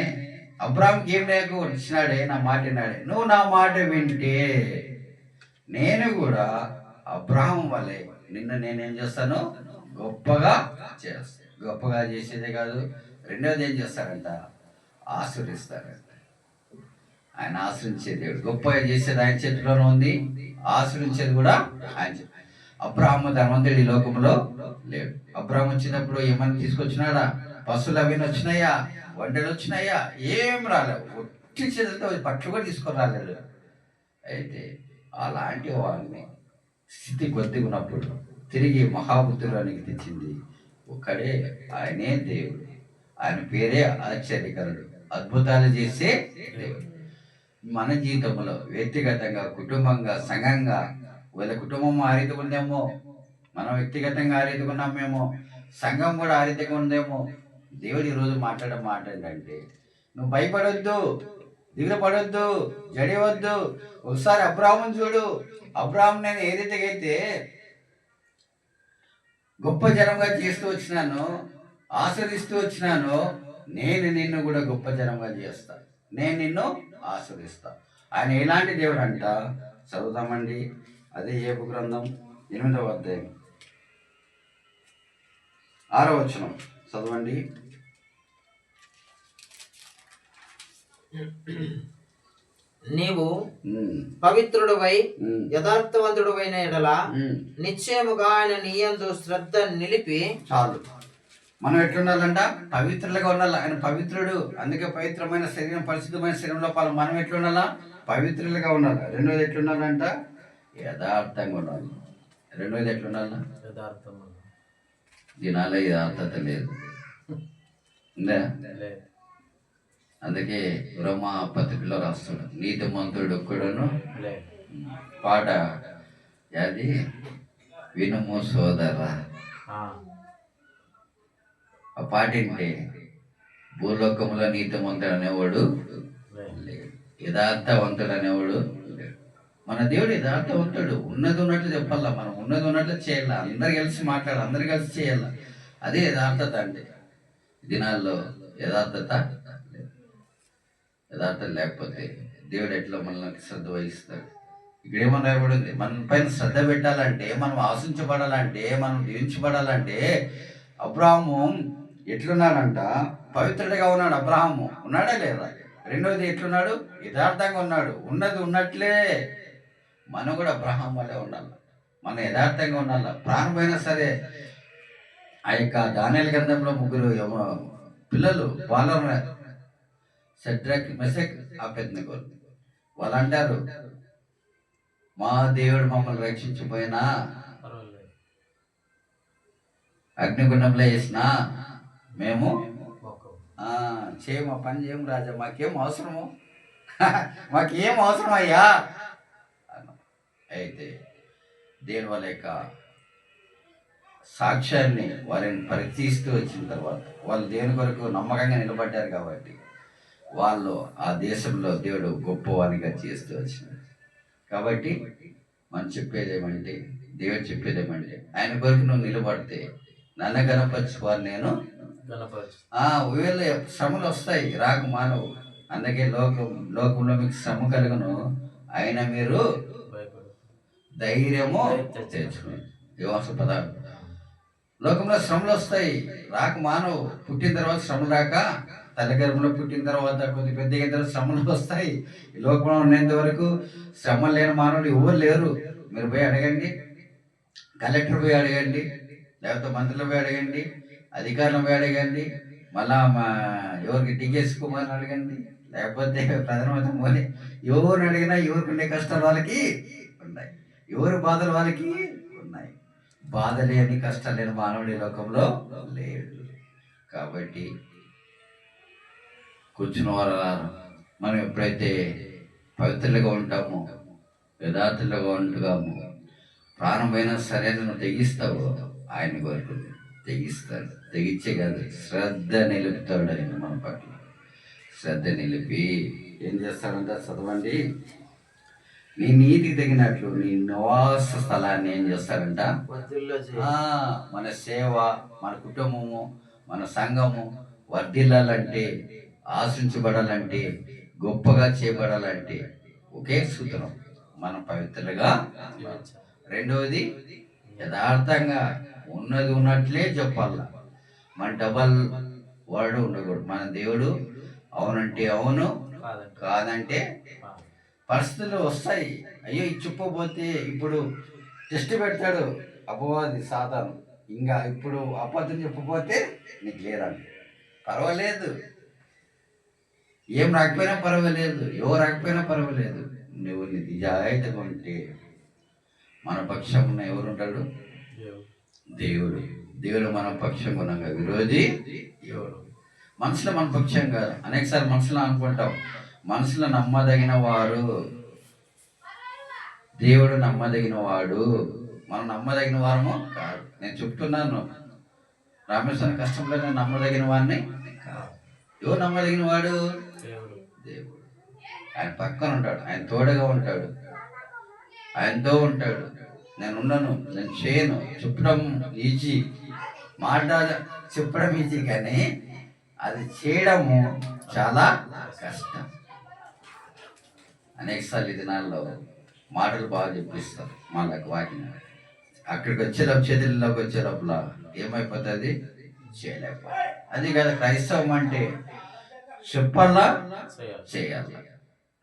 అబ్రాహాంకి ఏం లేకు ఇచ్చినాడే, నా మాట విన్నాడే. నువ్వు నా మాట వింటే నేను కూడా అబ్రాహాం వల్లే నిన్ను నేనేం చేస్తాను? గొప్పగా చేస్తాను. గొప్పగా చేసేదే కాదు, రెండోది ఏం చేస్తాడంట? ఆశీర్వదిస్తాడంట. ఆయన ఆశ్రయించే దేవుడు. గొప్పగా చేసేది ఆయన చేతిలోనే ఉంది, ఆశ్రయించేది కూడా ఆయన. అబ్రాహాము ధనవంతుడు ఈ లోకంలో లేడు. అబ్రాహాం వచ్చినప్పుడు ఏమన్నా తీసుకొచ్చినాడా? పశువులు అవి వచ్చినాయా? వంటలు వచ్చినాయా? ఏం రాలేవు. ఒట్టి చేతులతో పట్లు కూడా తీసుకొని రాలేదు. అయితే అలాంటి వాడిని స్థితి కొద్దిగా ఉన్నప్పుడు తిరిగి మహాబుద్ధిలోనికి తెచ్చింది ఒక్కడే, ఆయనే దేవుడు. ఆయన పేరే ఆశ్చర్యకరుడు, అద్భుతాలు చేసే దేవుడు. మన జీవితంలో వ్యక్తిగతంగా, కుటుంబంగా, సంఘంగా, వీళ్ళ కుటుంబం ఆ రీతి ఉందేమో, మనం వ్యక్తిగతంగా ఆ రీతిగా ఉన్నామేమో, సంఘం కూడా ఆ రీతిగా ఉందేమో. దేవుడు ఈరోజు మాట్లాడే మాట ఏంటంటే, నువ్వు భయపడొద్దు, దిగులు పడొద్దు, జడివద్దు. ఒకసారి అబ్రాహాముని చూడు. అబ్రాహాం నేను ఏ రీతిగా అయితే గొప్ప జనంగా చేస్తూ వచ్చినాను, ఆస్వాదిస్తూ వచ్చినాను, నేను నిన్ను కూడా గొప్ప జనంగా చేస్తా, నేను నిన్ను ఆస్వాదిస్తా. ఆయన ఎలాంటి దేవుడు అంట, చదువుతామండి. అదే యోబు గ్రంథం 8వ అధ్యాయం 6వ వచనం చదవండి. నీవు పవిత్రుడువై యథార్థవంతుడువైన ఎడల నిశ్చయముగా ఆయన నీ యందు శ్రద్ధ నిలిపి. చాలు. మనం ఎట్లుండాలంట? పవిత్రులుగా ఉండాలి. ఆయన పవిత్రుడు, అందుకే పవిత్రమైన శరీరం, పరిశుద్ధమైన శరీరంలో పాలు. మనం ఎట్లుండాలా? పవిత్రులుగా ఉండాలి. రెండోది ఎట్లుండాలంట? యథార్థంగా ఉండాలి. రెండోది ఎట్లుండాలా? దినాల యథార్థత లేదు, ఉందా? అందుకే రోమా పత్రికలో రాస్తాడు, నీతిమంతుడు ఒక్కడును పాట అది వినుము సోదరా. ఆ పాట ఏంటి? భూలోకంలో నీతిమంతుడు అనేవాడు లేడు, యథార్థవంతుడు అనేవాడు లేడు. మన దేవుడు యథార్థవంతుడు. ఉన్నది ఉన్నట్లు చెప్పాలా, మనం ఉన్నది ఉన్నట్లు చేయాలా, అందరు కలిసి మాట్లాడాలి, అందరు కలిసి చేయాల. అదే యథార్థత అంటే. దినాల్లో యథార్థత లేదు. యథార్థత లేకపోతే దేవుడు ఎట్లా మనల్ని శ్రద్ధ వహిస్తాడు? ఇక్కడేమన్నా రాయబడింది, మన పైన శ్రద్ధ పెట్టాలంటే, మనం ఆశించబడాలంటే, మనం దీవించబడాలంటే అబ్రాహాము ఎట్లున్నాడంట? పవిత్రుడిగా ఉన్నాడు. అబ్రాహాము ఉన్నాడా లేదా? రెండోది ఎట్లున్నాడు? యథార్థంగా ఉన్నాడు. ఉన్నది ఉన్నట్లే మనం కూడా అబ్రాహాం వల్లే ఉండాలి. మనం యథార్థంగా ఉండాలి. ప్రాణమైనా సరే. ఆ యొక్క దానియేలు గ్రంథంలో ముగ్గురు పిల్లలు బాలురు, షడ్రక్, మెషక్, అబేద్నెగో. వాళ్ళు అంటారు, మా దేవుడు మమ్మల్ని రక్షించిపోయినా, అగ్నిగుండంలో వేసినా మేము చేయము, ఆ పని చేయము రాజా, మాకేం అవసరము, మాకేం అవసరం అయ్యా. అయితే దేవుని వాళ్ళ యొక్క సాక్ష్యాన్ని వారిని పరిచయిస్తూ వచ్చిన తర్వాత, వాళ్ళు దేవుని కొరకు నమ్మకంగా నిలబడ్డారు కాబట్టి వాళ్ళు ఆ దేశంలో దేవుడు గొప్పవానిగా చేస్తూ వచ్చినారు. కాబట్టి మనం చెప్పేదేమంటే, దేవుడు చెప్పేదేమంటే, ఆయన కొరకు నువ్వు నిలబడితే నన్ను గణపరచుకోవాలి, నేను ఒకవేళ శ్రమలు వస్తాయి, రాకు మానవు. అందుకే లోకంలో మీకు శ్రమ కలుగును, అయినా మీరు ధైర్యము తెచ్చుకోండి. యోవాసు 16. లోకంలో శ్రమలు వస్తాయి, రాక మానవు. పుట్టిన తర్వాత శ్రమలు రాక, తల్లి గర్భంలో పుట్టిన తర్వాత కొద్ది పెద్ద అయిన తర్వాత శ్రమలు వస్తాయి. ఈ లోకంలో ఉన్నంత వరకు శ్రమలు లేని మానవులు ఎవరు లేరు. మీరు పోయి అడగండి, కలెక్టర్ పోయి అడగండి, లేకపోతే మంత్రులు పోయి అడగండి, అధికారులు పోయి అడగండి, మళ్ళా ఎవరికి టీకేఎస్ కుమార్ని అడగండి, లేకపోతే ప్రధానమంత్రి మోదీ, ఎవరిని అడిగినా ఎవరికి ఉండే కష్టాలు వాళ్ళకి ఉన్నాయి, ఎవరి బాధలు వాళ్ళకి ఉన్నాయి. బాధ లేని, కష్టం లేని మానవుడి లోకంలో లేడు. కాబట్టి కూర్చున్న వారు మనం ఎప్పుడైతే పవిత్రులుగా ఉంటామో, యథార్థులుగా ఉంటామో, ప్రాణమైన సరే నువ్వు తెగిస్తావు, ఆయన కొరకు తెగిస్తాడు. తెగించే కాదు, శ్రద్ధ నిలుపుతాడు ఆయన మన పట్ల. శ్రద్ధ నిలిపి ఏం చేస్తాడంట? చదవండి. నీ నీతికి తగినట్లు నీ నివాస స్థలాన్ని ఏం చేస్తాడంట? మన సేవ, మన కుటుంబము, మన సంఘము వర్ధిల్లాలంటే, ఆశించబడాలంటే, గొప్పగా చేయబడాలంటే ఒకే సూత్రం, మనం పవిత్రులుగా. రెండవది యథార్థంగా ఉన్నది ఉన్నట్లే చెప్పాల. మన డబల్ వర్డ్ ఉండకూడదు. మన దేవుడు అవునంటే అవును, కాదంటే. పరిస్థితులు వస్తాయి, అయ్యో ఇది చెప్పకపోతే ఇప్పుడు టెస్ట్ పెడతాడు అపవాది సాతాను. ఇంకా ఇప్పుడు అబద్ధం చెప్పకపోతే నీకు లేదండి, పర్వాలేదు. ఏం రాకపోయినా పర్వాలేదు, ఎవరు రాకపోయినా పర్వాలేదు, నువ్వు నిజాయితీగా ఉంటే మన పక్షం ఎవరు ఉంటాడు? దేవుడు. దేవుడు మన పక్షం ఉన్నాగా, విరోధి ఎవరు? మనసులో మన పక్షం కాదు. అనేకసారి మనసులో అనుకుంటాం, మనసులో నమ్మదగిన వారు, దేవుడు నమ్మదగిన వాడు మనం నమ్మదగిన వారము కాదు. నేను చెప్తున్నాను, రామేశ్వరం కష్టంలో నేను నమ్మదగిన వాడిని కాదు. ఎవరు నమ్మదగిన వాడు? దేవుడు. ఆయన పక్కన ఉంటాడు, ఆయన తోడుగా ఉంటాడు, ఆయనతో ఉంటాడు. నేను ఉండను, నేను చేయను. చెప్పడం ఈజీ, చెప్పడం ఈజీ, కానీ అది చేయడము చాలా కష్టం. అనేకసార్లు ఈ దినాల్లో మాటలు బాగా చెప్పిస్తారు వాళ్ళకి, వాటిని అక్కడికి వచ్చేటప్పుడు చేతుల్లోకి వచ్చేటప్పుడు ఏమైపోతుంది? చేయలేకపోతే. అది కదా క్రైస్తవం అంటే, చెప్పాలా చేయాలి,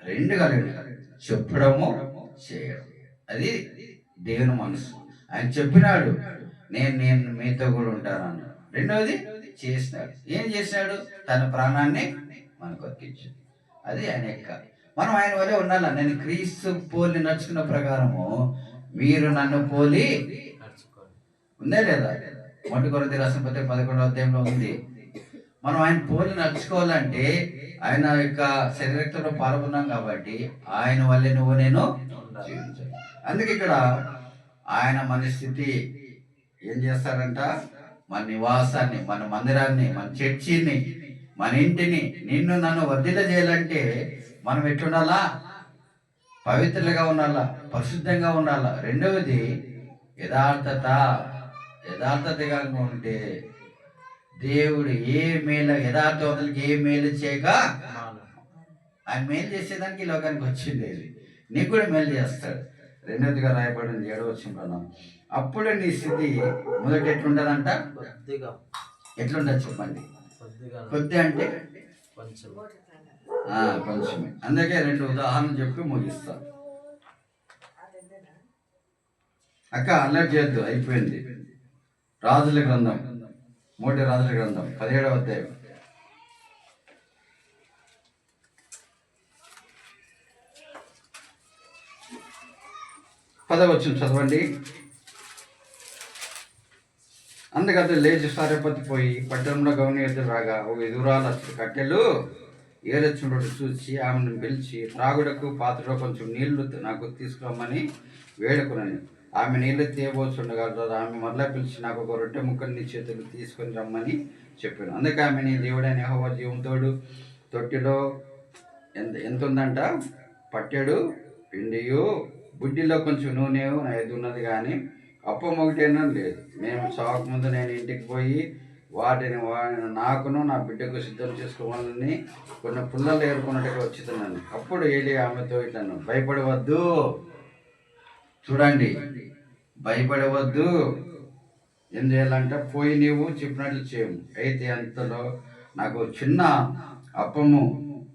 రెండు కలిగి, చెప్పడము చేయడం. అది దేవుని మనసు. ఆయన చెప్పినాడు, నేను మీతో కూడా ఉంటానన్నాడు. రెండవది చేసినాడు. ఏం చేసినాడు? తన ప్రాణాన్ని మనకు అర్పించాడు. అది ఆయన యొక్క, మనం ఆయన వల్లే ఉండాలి. నేను క్రీస్తు పోలి నడుచుకున్న ప్రకారము మీరు నన్ను పోలి ఉందే లేదా? 1 కొరింథీ రాసిన పత్రిక 11వ అధ్యాయంలో ఉంది. మనం ఆయన పోలి నడుచుకోవాలంటే ఆయన యొక్క శరీరక్తంలో పాల్గొన్నాం కాబట్టి ఆయన వల్లే నువ్వు నేను జీవించాలి. అందుకే ఇక్కడ ఆయన మన స్థితి ఏం చేస్తారంట? మన నివాసాన్ని, మన మందిరాన్ని, మన చర్చిని, మన ఇంటిని, నిన్ను నన్ను వర్ధిల్ల చేయాలంటే మనం ఎట్లుండాలా? పవిత్రులుగా ఉండాలా, పరిశుద్ధంగా ఉండాలా. రెండవది యథార్థతగా ఉంటే దేవుడు ఏ మేలు, యథార్థవంతులకి ఏ మేలు చేయక ఆయన మేలు చేసేదానికి ఈ లోకానికి వచ్చింది. నీకు కూడా మేలు చేస్తాడు. రెండవదిగా రాయబడింది 7వ వచనంలో, అప్పుడు నీ స్థితి మొదట ఎట్లుంటదంట? ఎట్లుంటది చెప్పండి? కొద్ది అంటే కొంచెమే. అందుకే 2 ఉదాహరణలు చెప్పి ముగిస్తా. అక్క అల్లరి చేయొద్దు, అయిపోయింది. రాజుల గ్రంథం, 3 రాజుల గ్రంథం 17వ అధ్యాయం 10వ వచనం చదవండి. అందుకని లేచి సారెపతి పోయి పట్టణంలో గౌని ఎదురు రాగా ఒక ఎదురాలు అతడి కట్టెలు ఏరొచ్చినట్టు చూసి ఆమెను పిలిచి, త్రాగుడకు పాత్రలో కొంచెం నీళ్లు నాకు తీసుకురమ్మని వేడుకున్నాను. ఆమె నీళ్లు తేబోచుండగా ఆమె మరలా పిలిచి, నాకు ఒక రొట్టె ముక్కని నీ చేతులు తీసుకొని రమ్మని చెప్పాను. అందుకే ఆమె, నీ దేవుడైన యెహోవా జీవంతోడు తొట్టిలో ఎంత ఉందంట? పట్టెడు పిండియు, బుడ్డిలో కొంచెం నూనె ఇది ఉన్నది, కానీ అప్పం ఒకటేనా లేదు. మేము చావకముందు నేను ఇంటికి పోయి వాటిని నాకును నా బిడ్డకు సిద్ధం చేసుకోవాలని కొన్ని పుల్లలు ఏరుకున్నట్టుగా వచ్చితున్నాను. అప్పుడు ఏలి ఆమెతో ఇట్లను, భయపడవద్దు. చూడండి, భయపడవద్దు. ఏం చేయాలంటే, పోయి నీవు చెప్పినట్లు చేయము. అయితే అంతలో నాకు చిన్న అప్పము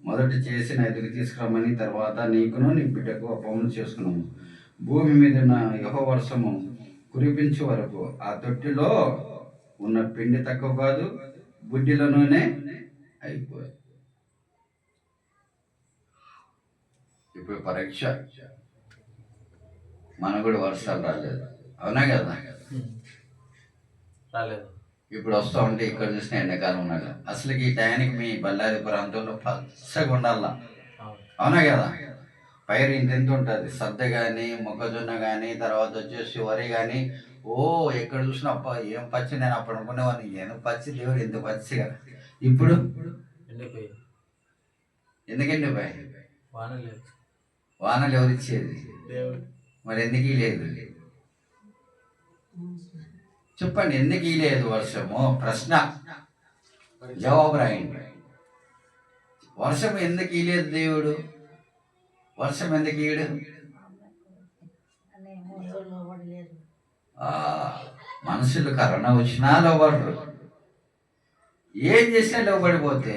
మొదట చేసి నా ఎదురు తీసుకురమ్మని, తర్వాత నీకును నీ బిడ్డకు అప్పమును చేసుకున్నాము. భూమి మీద యెహోవా వర్షము కురిపించే వరకు ఆ తొట్టిలో ఉన్న పిండి తక్కువ కాదు, బుడ్డిలో నూనె అయిపోయి. ఇప్పుడు పరీక్ష, మనకు కూడా వర్షాలు రాలేదు, అవునా కదా? రాలేదు. ఇప్పుడు వస్తూ ఉంటే ఇక్కడ చూసిన ఎండాకాలం ఉన్నాడు. అసలు ఈ టయానికి మీ బళ్ళారి ప్రాంతంలో పచ్చగా ఉండాల, అవునా కదా? పైరు ఇంతెంత ఉంటుంది, సద్ద కానీ, మొక్కజొన్న కానీ, తర్వాత వచ్చేసి వరి కానీ. ఎక్కడ చూసినా అప్ప ఏం పచ్చి. నేను అప్పుడు అనుకునేవాడిని, ఏం పచ్చి, దేవుడు ఎంత పచ్చిగా. ఇప్పుడు ఎందుకండి భయ? వానలు ఎవరు ఇచ్చేది? మరి ఎందుకు లేదు? చెప్పండి, ఎందుకు లేదు వర్షము? ప్రశ్న, జవాబు రాయండి. వర్షం ఎందుకు లేదు? దేవుడు వర్షం ఎందుకు ఇయ్యడు? మనుషులు కరోనా వచ్చినా లోబడరు, ఏం చేసినా లోబడిపోతే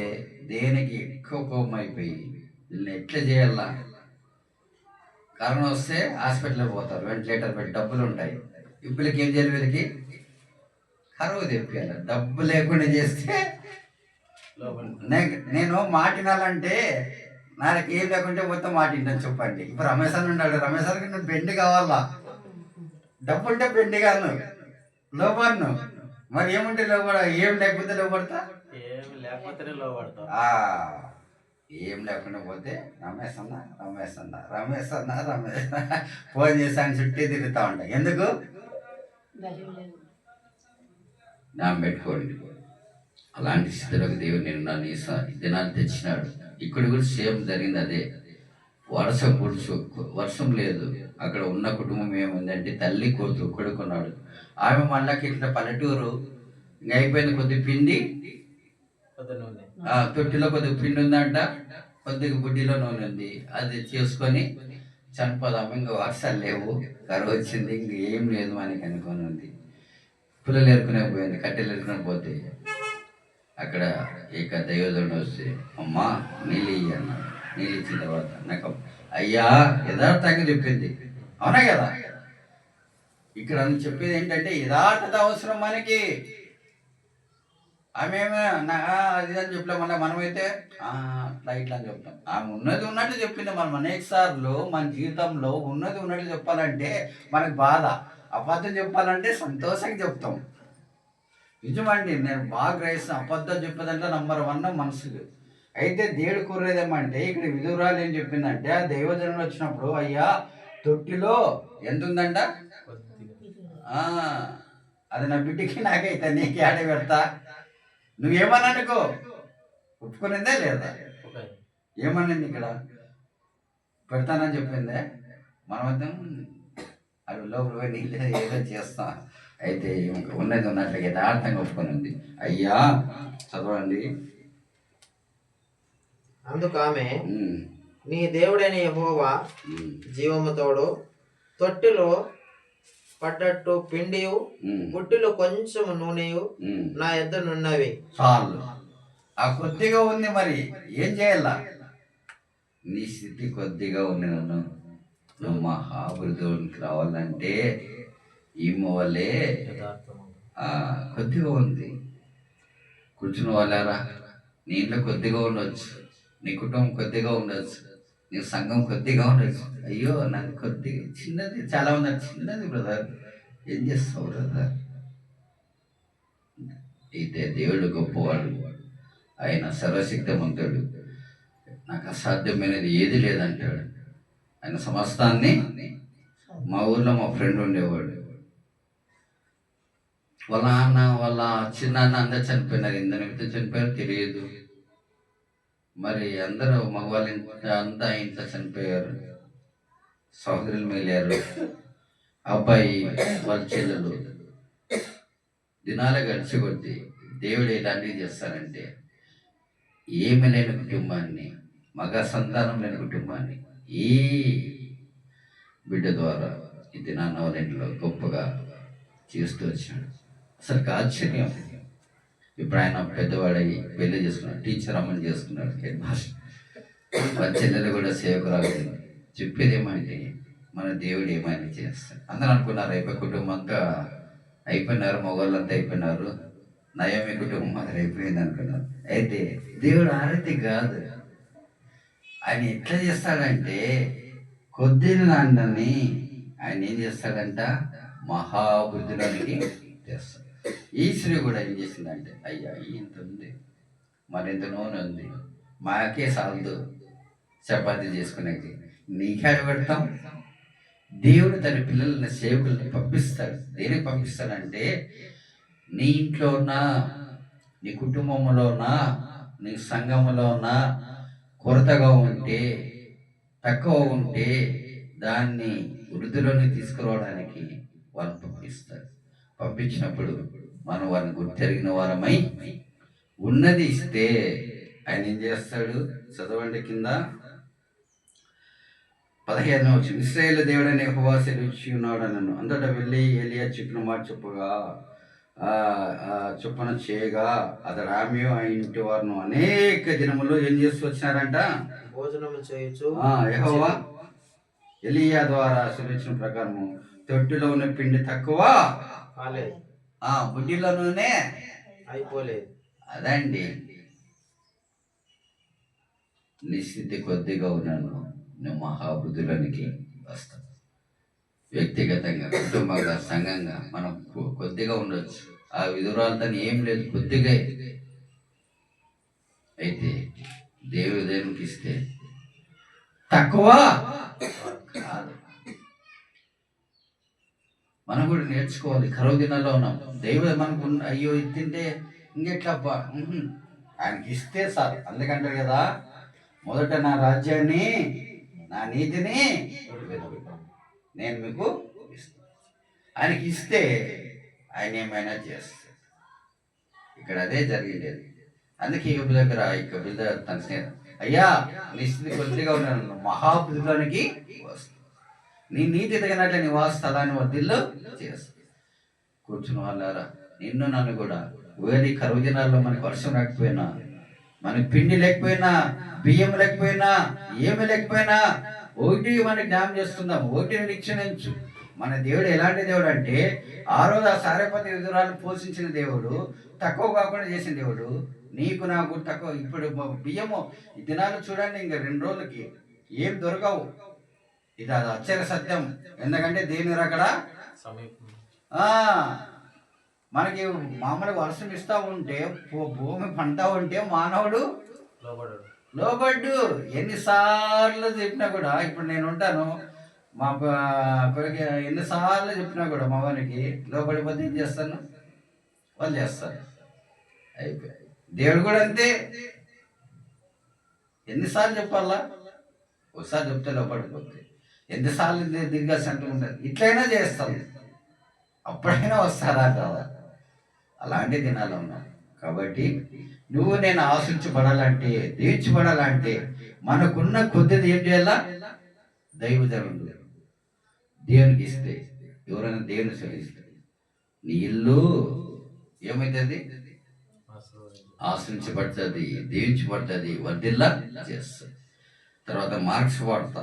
దేనికి ఎక్కువ కోపం అయిపోయి వీళ్ళని ఎట్లా చేయాలా? కరోనా వస్తే హాస్పిటల్కి పోతారు, వెంటిలేటర్ పెట్టి డబ్బులు ఉంటాయి. ఇప్పులకి ఏం చేయాలి? వీళ్ళకి కరువు తెప్పియాలి. డబ్బు లేకుండా చేస్తే నేను మాటినాలంటే నాకు ఏం లేకుంటే మొత్తం మాటింటాను. చెప్పండి, ఇప్పుడు రమేష్ అని ఉన్నాడు, రమేష్ అన్నకి నువ్వు బెండి కావాలా? డబ్బు ఉంటే బెండి కాను, లోపడను. మరి ఏముంటే లోపడ, ఏం లేకపోతే లోపడతా? ఏం లేకుండా పోతే రమేష్ అన్న ఫోన్ చేసి ఆయన చుట్టూ తిరుగుతూ ఉంటాయి. ఎందుకు? జ్ఞాపకం పెట్టుకోండి. అలాంటి స్థితిలోకి దేవుడు నిన్న దినాన్ని తెచ్చినాడు. ఇక్కడ కూడా సేమ్ జరిగింది అదే. వర్షం లేదు. అక్కడ ఉన్న కుటుంబం ఏముందంటే తల్లి కొడుకున్నాడు. ఆమె మళ్ళాకి ఇట్లా పల్లెటూరు ఇంక అయిపోయింది. కొద్ది పిండి తొట్టిలో కొద్దిగా పిండి ఉందంట, కొద్దిగా బుడ్డిలో నూనె ఉంది. అది చేసుకొని చనిపోదాము, ఇంకా వర్షాలు లేవు, కరువు వచ్చింది, ఇంక ఏం లేదు మనకి అనుకొని ఉంది. పిల్లలు ఎరుకునే పోయింది, కట్టెలు ఎరుకునే పోతే అక్కడ ఇక దైవజనుడు వస్తే, అమ్మా నీళ్ళు ఇయ్యి అన్నాడు. నీళ్ళు ఇచ్చిన తర్వాత నాకు అయ్యా యథార్థంగా చెప్పింది. అవునా కదా? ఇక్కడ చెప్పేది ఏంటంటే యథార్థత అవసరం మనకి. ఆమె అది అని చెప్పలే. మళ్ళీ మనమైతే అట్లా ఇట్లా అని చెప్తాం. ఆమె ఉన్నది ఉన్నట్టు చెప్పింది. మనం అనేక సార్లు మన జీవితంలో ఉన్నది ఉన్నట్టు చెప్పాలంటే మనకు బాధ, అబద్ధం చెప్పాలంటే సంతోషంగా చెప్తాం. నిజమండి, నేను బాగా గ్రహిస్తాను. అబద్ధం చెప్పేదంటే నంబర్ 1 మనసులు. అయితే దేవుడు కోరేదేమంటే ఇక్కడ విధురాలు ఏం చెప్పిందంటే, ఆ దైవజనులు వచ్చినప్పుడు అయ్యా తొట్టిలో ఎంత ఉందంట, అది నా బిడ్డకి నాకైతే నీకు ఆడ పెడతా, నువ్వేమని అనుకో. ఒప్పుకునేదే లేదా? ఏమనింది ఇక్కడ? పెడతానని చెప్పిందే. మనమర్థం అది లోపల పోయి నీళ్ళు ఏదో చేస్తాం. అయితే ఉన్నది ఉన్నట్లుగా యథార్థంగా ఒప్పుకొని ఉంది. అయ్యా చదవండి. అందుకు ఆమె, నీ దేవుడైన యెహోవా జీవముతోడు తొట్టిలో పడ్డట్టు పిండియు బుడ్డిలో కొంచెం నూనెయు నా యొద్దనున్నవి. చాలు, ఆ కొద్దిగా ఉంది. మరి ఏం చేయాలా? నీ స్థితి కొద్దిగా ఉంది. నువ్వు మహాభివృద్ధిలోకి రావాలంటే ఈమె వల్లే కొద్దిగా ఉంది. కూర్చున్న వాళ్ళారా, నీ ఇంట్లో కొద్దిగా ఉండొచ్చు, నీ కుటుంబం కొద్దిగా ఉండొచ్చు, నీ సంఘం కొద్దిగా ఉండొచ్చు. అయ్యో నాకు కొద్దిగా చిన్నది, చాలా ఉంది చిన్నది బ్రదర్, ఏం చేస్తావు బ్రదర్? అయితే దేవుడు గొప్పవాడు, ఆయన సర్వశక్తిమంతుడు, నాకు అసాధ్యమైనది ఏది లేదంటాడు. ఆయన సమస్తాన్ని. మా ఊర్లో మా ఫ్రెండ్ ఉండేవాడు, వాళ్ళ నాన్న వాళ్ళ చిన్నాన్న అందరు చనిపోయినారు. ఇంత చనిపోయారు తెలియదు. మరి అందరూ మగవాళ్ళు అంతా ఇంట్లో చనిపోయారు, సహోదరులు మిగిలారు, అబ్బాయి వాళ్ళ చెల్లెలు. దినాలు గడిచి కొద్ది దేవుడు ఎలాంటివి చేస్తారంటే, ఏమి లేని కుటుంబాన్ని, మగ సంతానం లేని కుటుంబాన్ని ఈ బిడ్డ ద్వారా ఈ దినాన్న వాళ్ళ ఇంట్లో గొప్పగా చేస్తూ వచ్చాడు. అసలు ఆశ్చర్యం. ఇప్పుడు ఆయన పెద్దవాడై పెళ్లి చేసుకున్నాడు, టీచర్ అమ్మని చేసుకున్నాడు, హెడ్ మాస్టర్. వాళ్ళ చెల్లెలు కూడా సేవకురాలు. చెప్పేది ఏమంటే మన దేవుడు ఏమైనా చేస్తాడు. అందరూ అనుకున్నారు అయిపోయి కుటుంబం అంతా అయిపోయినారు, మగవాళ్ళంతా అయిపోయినారు, నయమి కుటుంబం అది అయిపోయింది అనుకున్నారు. అయితే దేవుడు ఆరతి కాదు. ఆయన ఎట్లా చేస్తాడంటే కొద్ది నాన్నని ఆయన ఏం చేస్తాడంట, మహాబుద్ధిలోనికి చేస్తాడు. ఈ స్త్రీ కూడా ఏం చేసిందంటే, అయ్యా ఇంత ఉంది, మరింత నూనె ఉంది, మాకే సాల్దు చపాతీ చేసుకునేది, నీకే పెడతాం. దేవుడు తన పిల్లలని సేవకుల్ని పంపిస్తాడు. దేనికి పంపిస్తాడంటే, నీ ఇంట్లో ఉన్నా, నీ కుటుంబంలో ఉన్నా, నీ సంఘంలో ఉన్నా కొరతగా ఉంటే, తక్కువ ఉంటే దాన్ని వృద్ధిలోకి తీసుకురావడానికి వాళ్ళు పంపిస్తారు. పంపించినప్పుడు మనం వారిని గుర్తెరిగిన వారమై ఉన్నది ఇస్తే ఆయన ఏం చేస్తాడు? చదవండి కింద 15వ వచనం. ఇశ్రాయేలు దేవుడైన యెహోవా సెలవిచ్చి ఉన్నాడు అన్నాను. అంతటా వెళ్ళి ఏలియా చెప్పిన మాట చొప్పున చేయగా అతడు ఆమె ఆ ఇంటి వారిని అనేక దినములు ఏం చేస్తూ వచ్చినారంట, భోజనము చేయొచ్చు. యెహోవా ఎలియా ద్వారా సెలవిచ్చిన ప్రకారము తొట్టిలో ఉన్న పిండి తక్కువ కాలేదు, బుడ్డిలో నూనె అయిపోలేదు. అదండి నీ స్థితి కొద్దిగా ఉన్నాను, నువ్వు మహాబుద్ధులోనికి వస్తావు. వ్యక్తిగతంగా, కుటుంబంగా, సంఘంగా మనం కొద్దిగా ఉండొచ్చు. ఆ విధురాలతో ఏం లేదు, కొద్దిగా. అయితే దేవునికి ఇస్తే తక్కువ కాదు. మనం కూడా నేర్చుకోవాలి. కరువు దినాల్లో ఉన్నాం. దైవం మనకు అయ్యో ఇది తింటే ఇంకెట్లబ్బా, ఆయనకి ఇస్తే సార్. అందుకంటారు కదా, మొదట నా రాజ్యాన్ని నా నీతిని నేను మీకు ఇస్తాను. ఆయనకి ఇస్తే ఆయన ఏమైనా చేస్తాడు. ఇక్కడ అదే జరిగేది. అందుకే యోబు దగ్గర ఇక బిడ్డ తన స్నేహితుడు, అయ్యా నీ స్థితి కొద్దిగా ఉన్నాను, మహాబుద్ధిలోనికి వస్తుంది, నీ నీతి తగినట్లే నీ స్థలాన్ని వదిల్లో చేస్తుంది. కూర్చున్న వాళ్ళారా, నిన్ను నన్ను కూడా వేడి కరువు దినాల్లో మనకు వర్షం లేకపోయినా, మనకి పిండి లేకపోయినా, బియ్యం లేకపోయినా, ఏమి లేకపోయినా, ఒకటి మనకి జ్ఞాపం చేస్తున్నాం, ఒకటి నిరీక్షణించు. మన దేవుడు ఎలాంటి దేవుడు అంటే, ఆ రోజు ఆ సారేపతి విధురాలు పోషించిన దేవుడు, తక్కువ కాకుండా చేసిన దేవుడు. నీకు నాకు తక్కువ. ఇప్పుడు బియ్యము ఈ దినాలు చూడండి, ఇంకా 2 రోజులకి ఏం దొరకవు. ఇది అది అక్షర సత్యం. ఎందుకంటే దేని అక్కడ మనకి మామూలుగా వర్షం ఇస్తూ ఉంటే, భూమి పంట ఉంటే మానవుడు లోబడ్డు. ఎన్నిసార్లు చెప్పినా కూడా, ఇప్పుడు నేను ఉంటాను మా కొడుకు, ఎన్నిసార్లు చెప్పినా కూడా మా వారికి లోబడిపోతే ఏం చేస్తాను, వాళ్ళు చేస్తారు. అయిపోయి దేవుడు కూడా అంతే. ఎన్నిసార్లు చెప్పాలా, ఒకసారి చెప్తే లోపడిపోతే, ఎన్నిసార్లు దిగ్గా సెంటర్ ఉంటుంది, ఇట్లయినా చేస్తాం, అప్పుడైనా వస్తారా కదా. అలాంటి దినాలు ఉన్నాం. కాబట్టి నువ్వు నేను ఆశించబడాలంటే, తీర్చిపడాలంటే, మనకున్న కొద్దిది ఏం చేయాలా, దైవజనుడు దేవునికి ఇస్తే, ఎవరైనా దేవుని సెలవిస్తే నీ ఇల్లు ఏమైతుంది, ఆశ్రయించబడుతుంది, దీవించబడుతుంది, వర్ధిల్లా చేస్తుంది. తర్వాత మార్క్స్ వార్త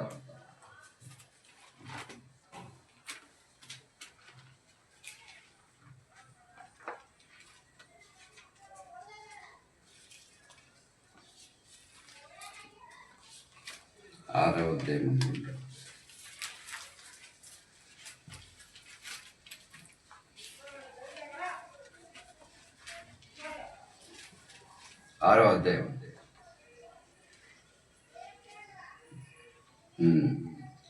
6వ అధ్యాయం. 6వ అధ్యాయం.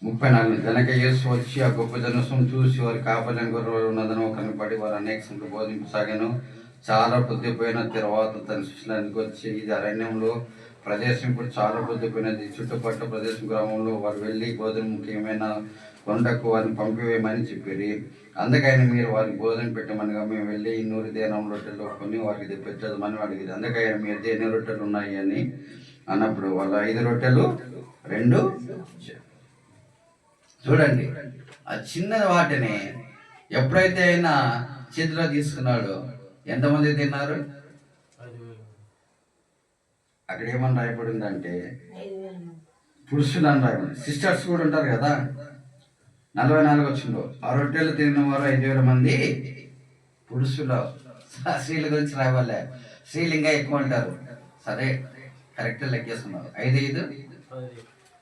34. కనుక యేసు వచ్చి ఆ గొప్ప జనసం చూసి వారి కాపలని గొర్రెలు ఉన్నదను కనపడి వారు అనేక సంఖ్య బోధింపసాగాను. చాలా పొద్దుపోయిన తర్వాత తన శిష్యులకు వచ్చి, ఇది అరణ్యంలో ప్రదేశం, ఇప్పుడు చాలా పొద్దుపోయినది, చుట్టుపక్కల ప్రదేశం గ్రామంలో వారు వెళ్ళి భోజనం ముఖ్యమైన కొండకు వారిని పంపివేయమని చెప్పిరి. అందుకైనా మీరు వారికి భోజనం పెట్టమనగా, మేము వెళ్ళి 200 దేనాం రొట్టెలు కొని వారికి పెట్టమని అడిగింది. అందుకైనా మీరు ఎన్ని రొట్టెలు ఉన్నాయి అని అన్నప్పుడు వాళ్ళు 5 రొట్టెలు 2. చూడండి, ఆ చిన్న వాటిని ఎప్పుడైతే అయినా చేతిలో తీసుకున్నాడో ఎంతమంది తిన్నారు? అక్కడ ఏమని రాయబడిందంటే పురుషులు అని రాయబడింది. సిస్టర్స్ కూడా ఉంటారు కదా. 44 వచ్చిందో, ఆ రొట్టెలు తిన్న వారు 5,000 మంది పురుషులు. స్త్రీల గురించి రావాలే, స్త్రీలు ఇంకా ఎక్కువ ఉంటారు. సరే, కరెక్ట్ లెక్కేసుకున్నాం. 5, 5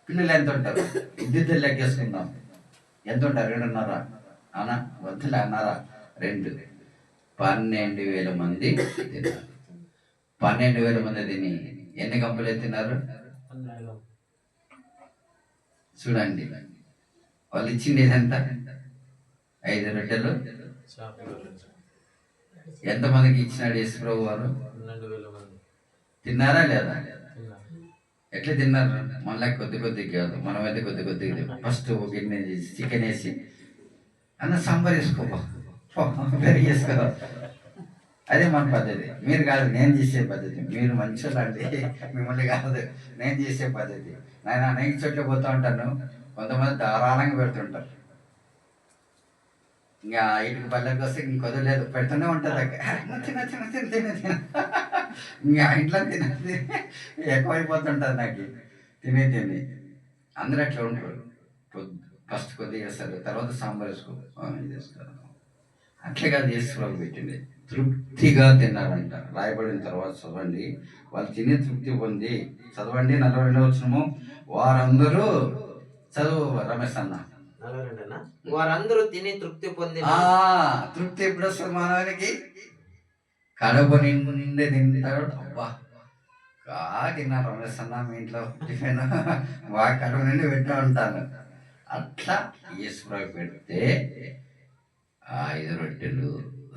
పిల్లలు ఎంత ఉంటారు? ఇద్దరు లెక్కేసుకుందాం. ఎంత ఉంటారు? 2.5 అనా, వద్దులే అన్నారా, 2. 12,000 మంది తిన్నారు. 12,000 మంది తిని ఎన్ని కంపులు తిన్నారు చూడండి. వాళ్ళు ఇచ్చింది ఏదంతా 5 రొట్టెలు. ఎంతమందికి ఇచ్చినాడు యేసుప్రభు వారు? తిన్నారా లేదా? ఎట్లా తిన్నారు? మళ్ళీ కొద్ది కాదు, మనమైతే కొద్ది ఫస్ట్ ఒక గిన్నె చికెన్ వేసి అన్న సాంబార్ వేసుకో, పెరిగేసుకో. అదే మన పద్ధతి. మీరు కాదు, నేను చేసే పద్ధతి. మీరు మంచిగా అంటే మిమ్మల్ని కాదు, నేను చేసే పద్ధతి. నేను అనేక చోట్ల పోతూ ఉంటాను. కొంతమంది ధారాళంగా పెడుతుంటారు. ఇంకా ఇంటికి పల్లెకి వస్తే ఇంకొదలేదు, పెడుతూనే ఉంటుంది. తిన ఇంకా ఇంట్లో తినది ఎక్కువైపోతుంటుంది నాకు. తిని అందరూ అట్లా ఉంటారు. ఫస్ట్ కొద్దిగా చేస్తారు, తర్వాత సాంబార్ వేసుకోరు. అట్లాగా చేసుకోవాలి పెట్టింది. తృప్తిగా తిన్నారంట. రాయబడిన తర్వాత చదవండి. వాళ్ళు తిని తృప్తి పొంది, చదవండి 42వ వచనము. వారందరూ చదువు రమేష్ అన్న. వారందరూ తిని తృప్తి పొంది. తృప్తి ఎప్పుడు వస్తుంది మానవునికి? కడుపు నిండే తింటాడు. అబ్బా తిన్నారు రమేష్ అన్న, మీ ఇంట్లో టిఫిన్ బాగా కడుపు నిండి పెట్టా ఉంటాను. అట్లా యేసుప్రభు పెడితే ఆ 5 రొట్టెలు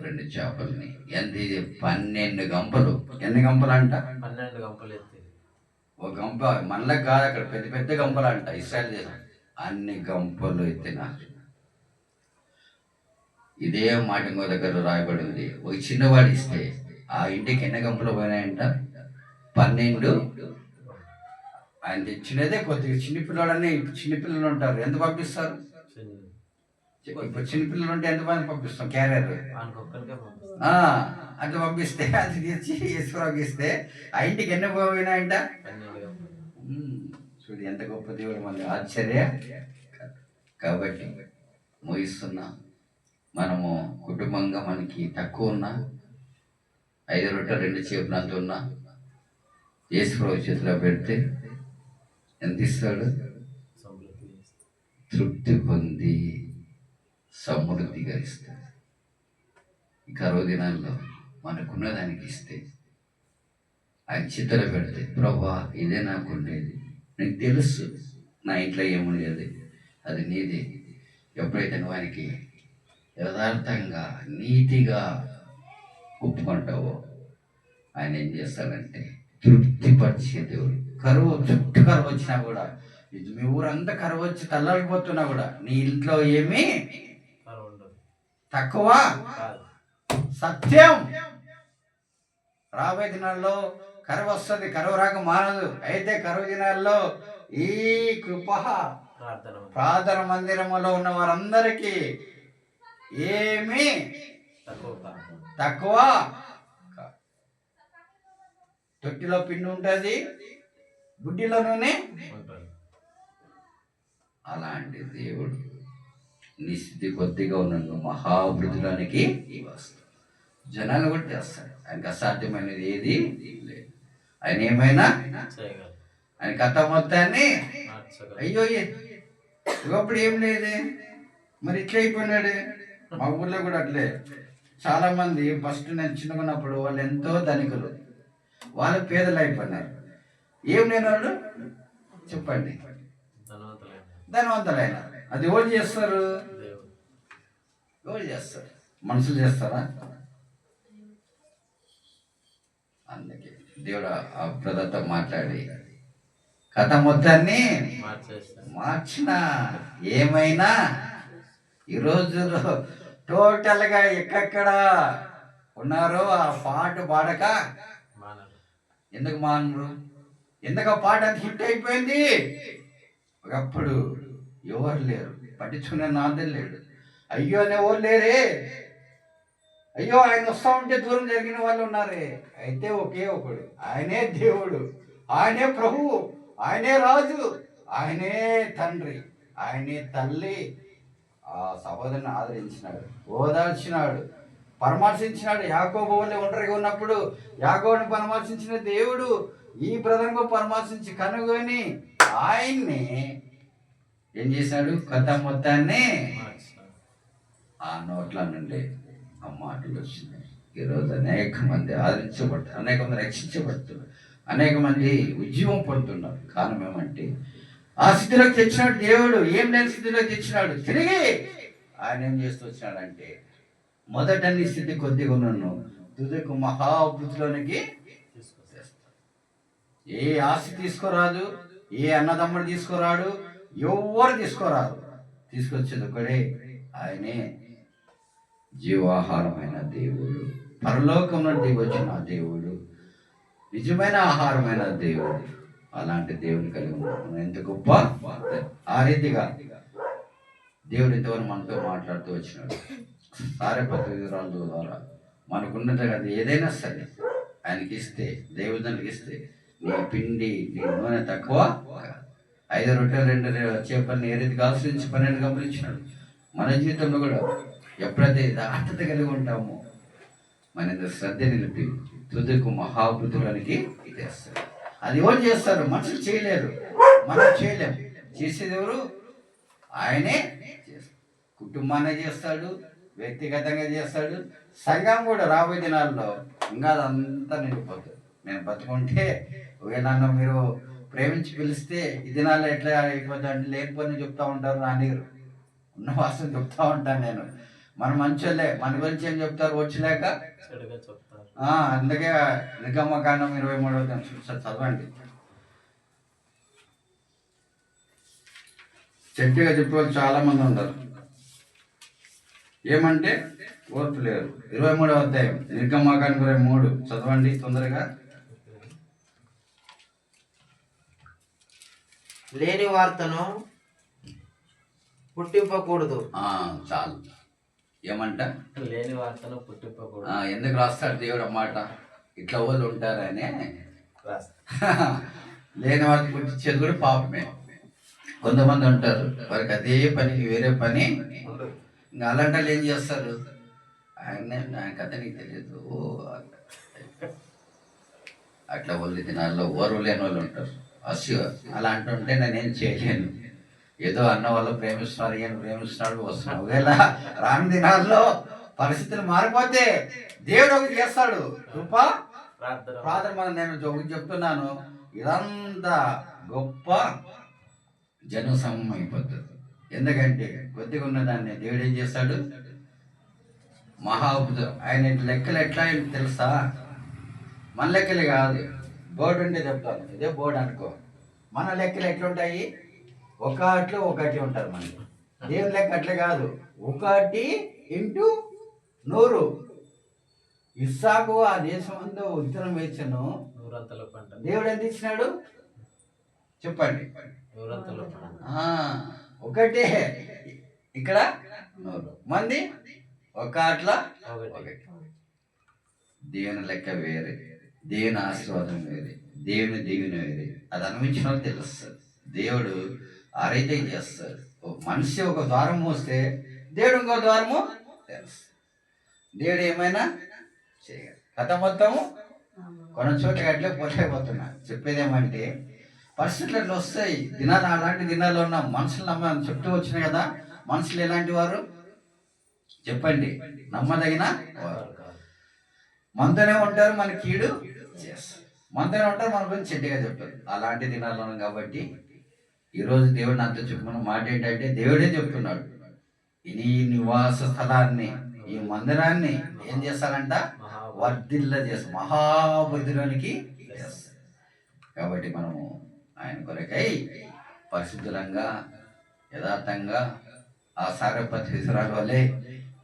2 చేపల్ని ఎంత ఇది 12 గంపలు. ఎన్ని గంపలు అంట? 12 గంపలు ఎత్తి. ఒక గంప మనలకు కాదు, అక్కడ పెద్ద పెద్ద గంపలు అంట ఇస్రాయల్ దేశం. అన్ని గంపలు ఎత్తినారు. ఇదే మాట ఇంకో దగ్గర రాయబడింది. ఒక చిన్నవాడు ఇస్తే ఆ ఇంటికి ఎన్ని గంపలు పోయినాయంట? 12. ఆయన తెచ్చినదే కొద్దిగా చిన్నపిల్లడని. చిన్నపిల్లలు ఉంటారు, ఎంత పంపిస్తారు? ఇప్పుడు చిన్నపిల్లలు ఉంటే ఎంతమంది పంపిస్తాం? క్యారియర్ అంత పంపిస్తే అది తెచ్చి ఈశ్వరావుకి ఇస్తే ఆ ఇంటికి ఎన్ని పోయినాయంట? చూడు ఎంత గొప్ప దేవుడు, మళ్ళీ ఆశ్చర్య. కాబట్టి ముగిస్తున్నా, మనము కుటుంబంగా మనకి తక్కువ ఉన్నా 5 రొట్టెలు 2 చేపలు అంత ఉన్నా యేసుప్రభు చేతిలో పెడితే ఎంత ఇస్తాడు? తృప్తి పొంది సమృద్ధిగా ఇస్తాడు. ఈ కరువు దినాల్లో మనకున్న దానికి ఇస్తే, ఆయన చిత్తలో పెడితే, ప్రభా ఇదే నాకు ఉండేది, నీకు తెలుసు నా ఇంట్లో ఏముండేది, అది నీది. ఎప్పుడైతే నువ్వు ఆయనకి యథార్థంగా నీతిగా ఒప్పుకుంటావో ఆయన ఏం చేస్తాడంటే తృప్తిపరిచే దేవుడు. చుట్టూ కరువు వచ్చినా కూడా, ఇది మీ ఊరంతా కరువు వచ్చి తల్లాడిపోతున్నా కూడా నీ ఇంట్లో ఏమీ తక్కువ. సత్యం. రాబోయే దినాల్లో కరువు వస్తుంది, కరువు రాక మానదు. అయితే కరువు దినాల్లో ఈ కృప ప్రార్థన మందిరములో ఉన్న వారందరికీ ఏమీ తక్కువ. తొట్టిలో పిండి ఉంటుంది, బుడ్డిలో నూనె. అలాంటి దేవుడు నీ స్థితి కొద్దిగా ఉన్న మహాభివృద్ధిలోనికి వస్తాడు. జనాలు కూడా చేస్తాడు. ఆయనకు అసాధ్యమైనది ఏది లేదు. ఆయన ఏమైనా ఆయన కథ మొత్తాన్ని అయ్యో ఒకప్పుడు ఏం లేదే, మరి ఇట్లా అయిపోయినాడు. మా ఊర్లో కూడా అట్లే చాలా మంది ఫస్ట్ నేను చిన్నకున్నప్పుడు వాళ్ళు ఎంతో ధనికులు, వాళ్ళు పేదలు అయిపోయినారు. ఏం లేని వాళ్ళు చెప్పండి, ధనవంతులైన. అది ఎవరు చేస్తారు? ఎవరు చేస్తారు? మనుషులు చేస్తారా? అందుకే దేవుడు ఆ బ్రదర్తో మాట్లాడి కథ మొత్తాన్ని మార్చిన. ఏమైనా ఈరోజు టోటల్గా ఎక్కడెక్కడ ఉన్నారో ఆ పాట పాడక ఎందుకు మానరు? ఎందుకు ఆ పాట అంత హిట్ అయిపోయింది? ఒకప్పుడు ఎవరు లేరు, పట్టించుకునే నాదే లేడు. అయ్యో అని ఎవరు లేరే. అయ్యో ఆయన వస్తూ ఉంటే దూరం జరిగిన వాళ్ళు ఉన్నారే. అయితే ఒకే ఒకడు, ఆయనే దేవుడు, ఆయనే ప్రభువు, ఆయనే రాజు, ఆయనే తండ్రి, ఆయనే తల్లి. ఆ సహోదరుని ఆదరించినాడు, ఓదార్చినాడు, పరామర్శించినాడు. యాకోబు వల్లే ఒంటరిగా ఉన్నప్పుడు యాకోబుని పరామర్శించిన దేవుడు ఈ బ్రదర్ను పరామర్శించి కనుగొని ఆయన్ని ఏం చేశాడు? కథ మొత్తాన్ని ఆ నోట్ల నుండి ఆ మాటలు వచ్చినాయి. ఈరోజు అనేక మంది ఆదరించబడుతున్నారు, అనేక మంది రక్షించబడుతున్నారు, అనేక మంది ఉద్యమం పడుతున్నారు. కారణం ఏమంటే ఆ స్థితిలోకి తెచ్చినాడు దేవుడు. ఏం లేని స్థితిలోకి తెచ్చినాడు. తిరిగి ఆయన ఏం చేస్తూ వచ్చినాడంటే, మొదట నీ స్థితి కొద్దిగా నన్ను తుదకు మహాభృతిలోనికి తీసుకొచ్చేస్తాడు. ఏ ఆస్తి తీసుకురాదు, ఏ అన్నదమ్ముడు తీసుకురాడు, ఎవరు తీసుకురాదు. తీసుకొచ్చేది ఒకడే, ఆయనే జీవాహారమైన దేవుడు, పరలోకంలో దిగి వచ్చిన దేవుడు, నిజమైన ఆహారమైన దేవుడు. అలాంటి దేవుని కలిగి ఉన్నాం. ఎంత గొప్ప! ఆ రీతిగా దేవుడు ఇంతవరకు మనతో మాట్లాడుతూ వచ్చినాడు. సారెపత్రికరాల ద్వారా మనకున్నది అది ఏదైనా సరే ఆయనకి ఇస్తే, దేవునికి ఇస్తే, నీ పిండి నీ నూనె తక్కువ. 5 రొట్టెలు 2 చేపల్ని ఏ రీతిగా ఆశ్రయించి 12 గంపలు ఇచ్చినాడు. మన జీవితంలో కూడా ఎప్పుడైతే యథార్థత కలిగి ఉంటామో మన శ్రద్ధ నిలిపి తుదకు మహాభృతులనికి ఇదేస్తారు. అది ఎవరు చేస్తారు? మనుషులు చేయలేరు, మనం చేయలేము. చేసేది ఎవరు? ఆయనే చేస్తాడు. కుటుంబాన్ని చేస్తాడు, వ్యక్తిగతంగా చేస్తాడు, సంఘం కూడా. రాబోయే దినాల్లో ఇంకా అదంతా నిండిపోతుంది. నేను బతుకుంటే ఒకవేళ నన్ను మీరు ప్రేమించి పిలిస్తే ఈ దినాల్లో ఎట్లా అయిపోతుంది అంటే లేకపోతే చెప్తా ఉంటారు, నా నీరు ఉన్న వాసన చెప్తా ఉంటాను నేను. మన మంచోళ్ళే, మన గురించి ఏం చెప్తారు వచ్చలేక. చెడుగా చెప్తారు. అందుకే నిర్గమకాండం 23వ చదవండి. చెట్టుగా చెప్పేవాళ్ళు చాలా మంది ఉంటారు. ఏమంటే ఓర్పు లేరు. 23వ అధ్యాయం నిర్గమకాండం 23 చదవండి తొందరగా. లేని వార్తను పుట్టింపకూడదు. చాలు. ఏమంట? లేని వార్తను పుట్టింపకూడదు. ఎందుకు రాస్తాడు దేవుడు అన్నమాట? ఇట్లా వాళ్ళు ఉంటారనే లేని వార్త పుట్టించేది కూడా పాపమే. కొంతమంది ఉంటారు వారికి అదే పని వేరే పని. ఇంకా అలాంటి వాళ్ళు ఏం చేస్తారు? ఆయన కథ నీకు తెలియదు అట్లా వాళ్ళు దినాల్లో ఓర్వు లేని వాళ్ళు ఉంటారు. అలా అంటుంటే నేనేం చేయలేను. ఏదో అన్న వాళ్ళు ప్రేమిస్తున్నారు, ఈయన ప్రేమిస్తున్నాడు, వస్తున్నాడు. ఒకవేళ రాని దినాల్లో పరిస్థితులు మారిపోతే దేవుడు ఒకటి చేస్తాడు. కృప ప్రార్థన. మనం నేను ఒకటి చెప్తున్నాను, ఇదంతా గొప్ప జనసమూహం అయిపోతుంది. ఎందుకంటే కొద్దిగా ఉన్నదాన్ని దేవుడు ఏం చేస్తాడు? మహాద్భుతం. ఆయన లెక్కలు ఎట్లా తెలుసా? మన లెక్కలు కాదు. బోర్డు ఉంటే చెప్తాను, ఇదే బోర్డు అనుకో. మన లెక్కలు ఎట్లుంటాయి? ఒకట్లో ఒకటి ఉంటారు. మనకి దేవుని లెక్క అట్లా కాదు. 1 ఇంటూ 100. ఇస్సాకు ఆ దేశం అంతా విత్తనం వేసాను, 100 పంట. దేవుడు ఎంత ఇచ్చినాడు చెప్పండి? 100 పంట. ఒకటే. ఇక్కడ 100 మంది ఒకట్ల ఒకటి. దేవుని లెక్క వేరే, దేవుని ఆశీర్వాదం వేరే, దేవుని దీవెన వేరే. అది అనుభవించిన వాళ్ళు తెలుస్తుంది. దేవుడు ఆ రీతి చేస్తాడు. మనిషి ఒక ద్వారం మూస్తే దేవుడు ఇంకో ద్వారము తెలుస్తుంది. దేవుడు ఏమైనా చేయగలడు. కథ మొత్తము కొన్ని చోట్ల అట్లే పోలేకపోతున్నా. చెప్పేదేమంటే పరిస్థితులు అట్లా వస్తాయి. దినాలు అలాంటి దినాల్లో ఉన్న మనుషులు చుట్టూ వచ్చినాయి కదా. మనుషులు ఎలాంటి వారు చెప్పండి? నమ్మదగిన వారు. మనతోనే ఉంటారు, మన కీడు చేస్తారు. మనతోనే ఉంటారు, మన గురించి చెడ్డగా చెప్తారు. అలాంటి దినాల్లో ఉన్నాం కాబట్టి ఈరోజు దేవుడు నాతో చెప్పుకున్న మాట ఏంటంటే, దేవుడే చెప్తున్నాడు, ఈ నివాస స్థలాన్ని, ఈ మందిరాన్ని ఏం చేస్తారంట? వర్ధిల్ల చేస్తారు, మహాభివృద్ధిలోనికి చేస్తారు. కాబట్టి మనము ఆయన కొరకై పరిశుద్ధంగా యథార్థంగా ఆ సారపతి విసురాల వల్లే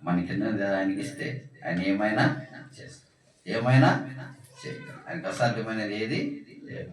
మన కింద ఆయనకి ఇస్తే ఆయన ఏమైనా చేస్తారు, ఏమైనా చేయగలరు. ఆయనకు అసాధ్యమైనది ఏది లేదు.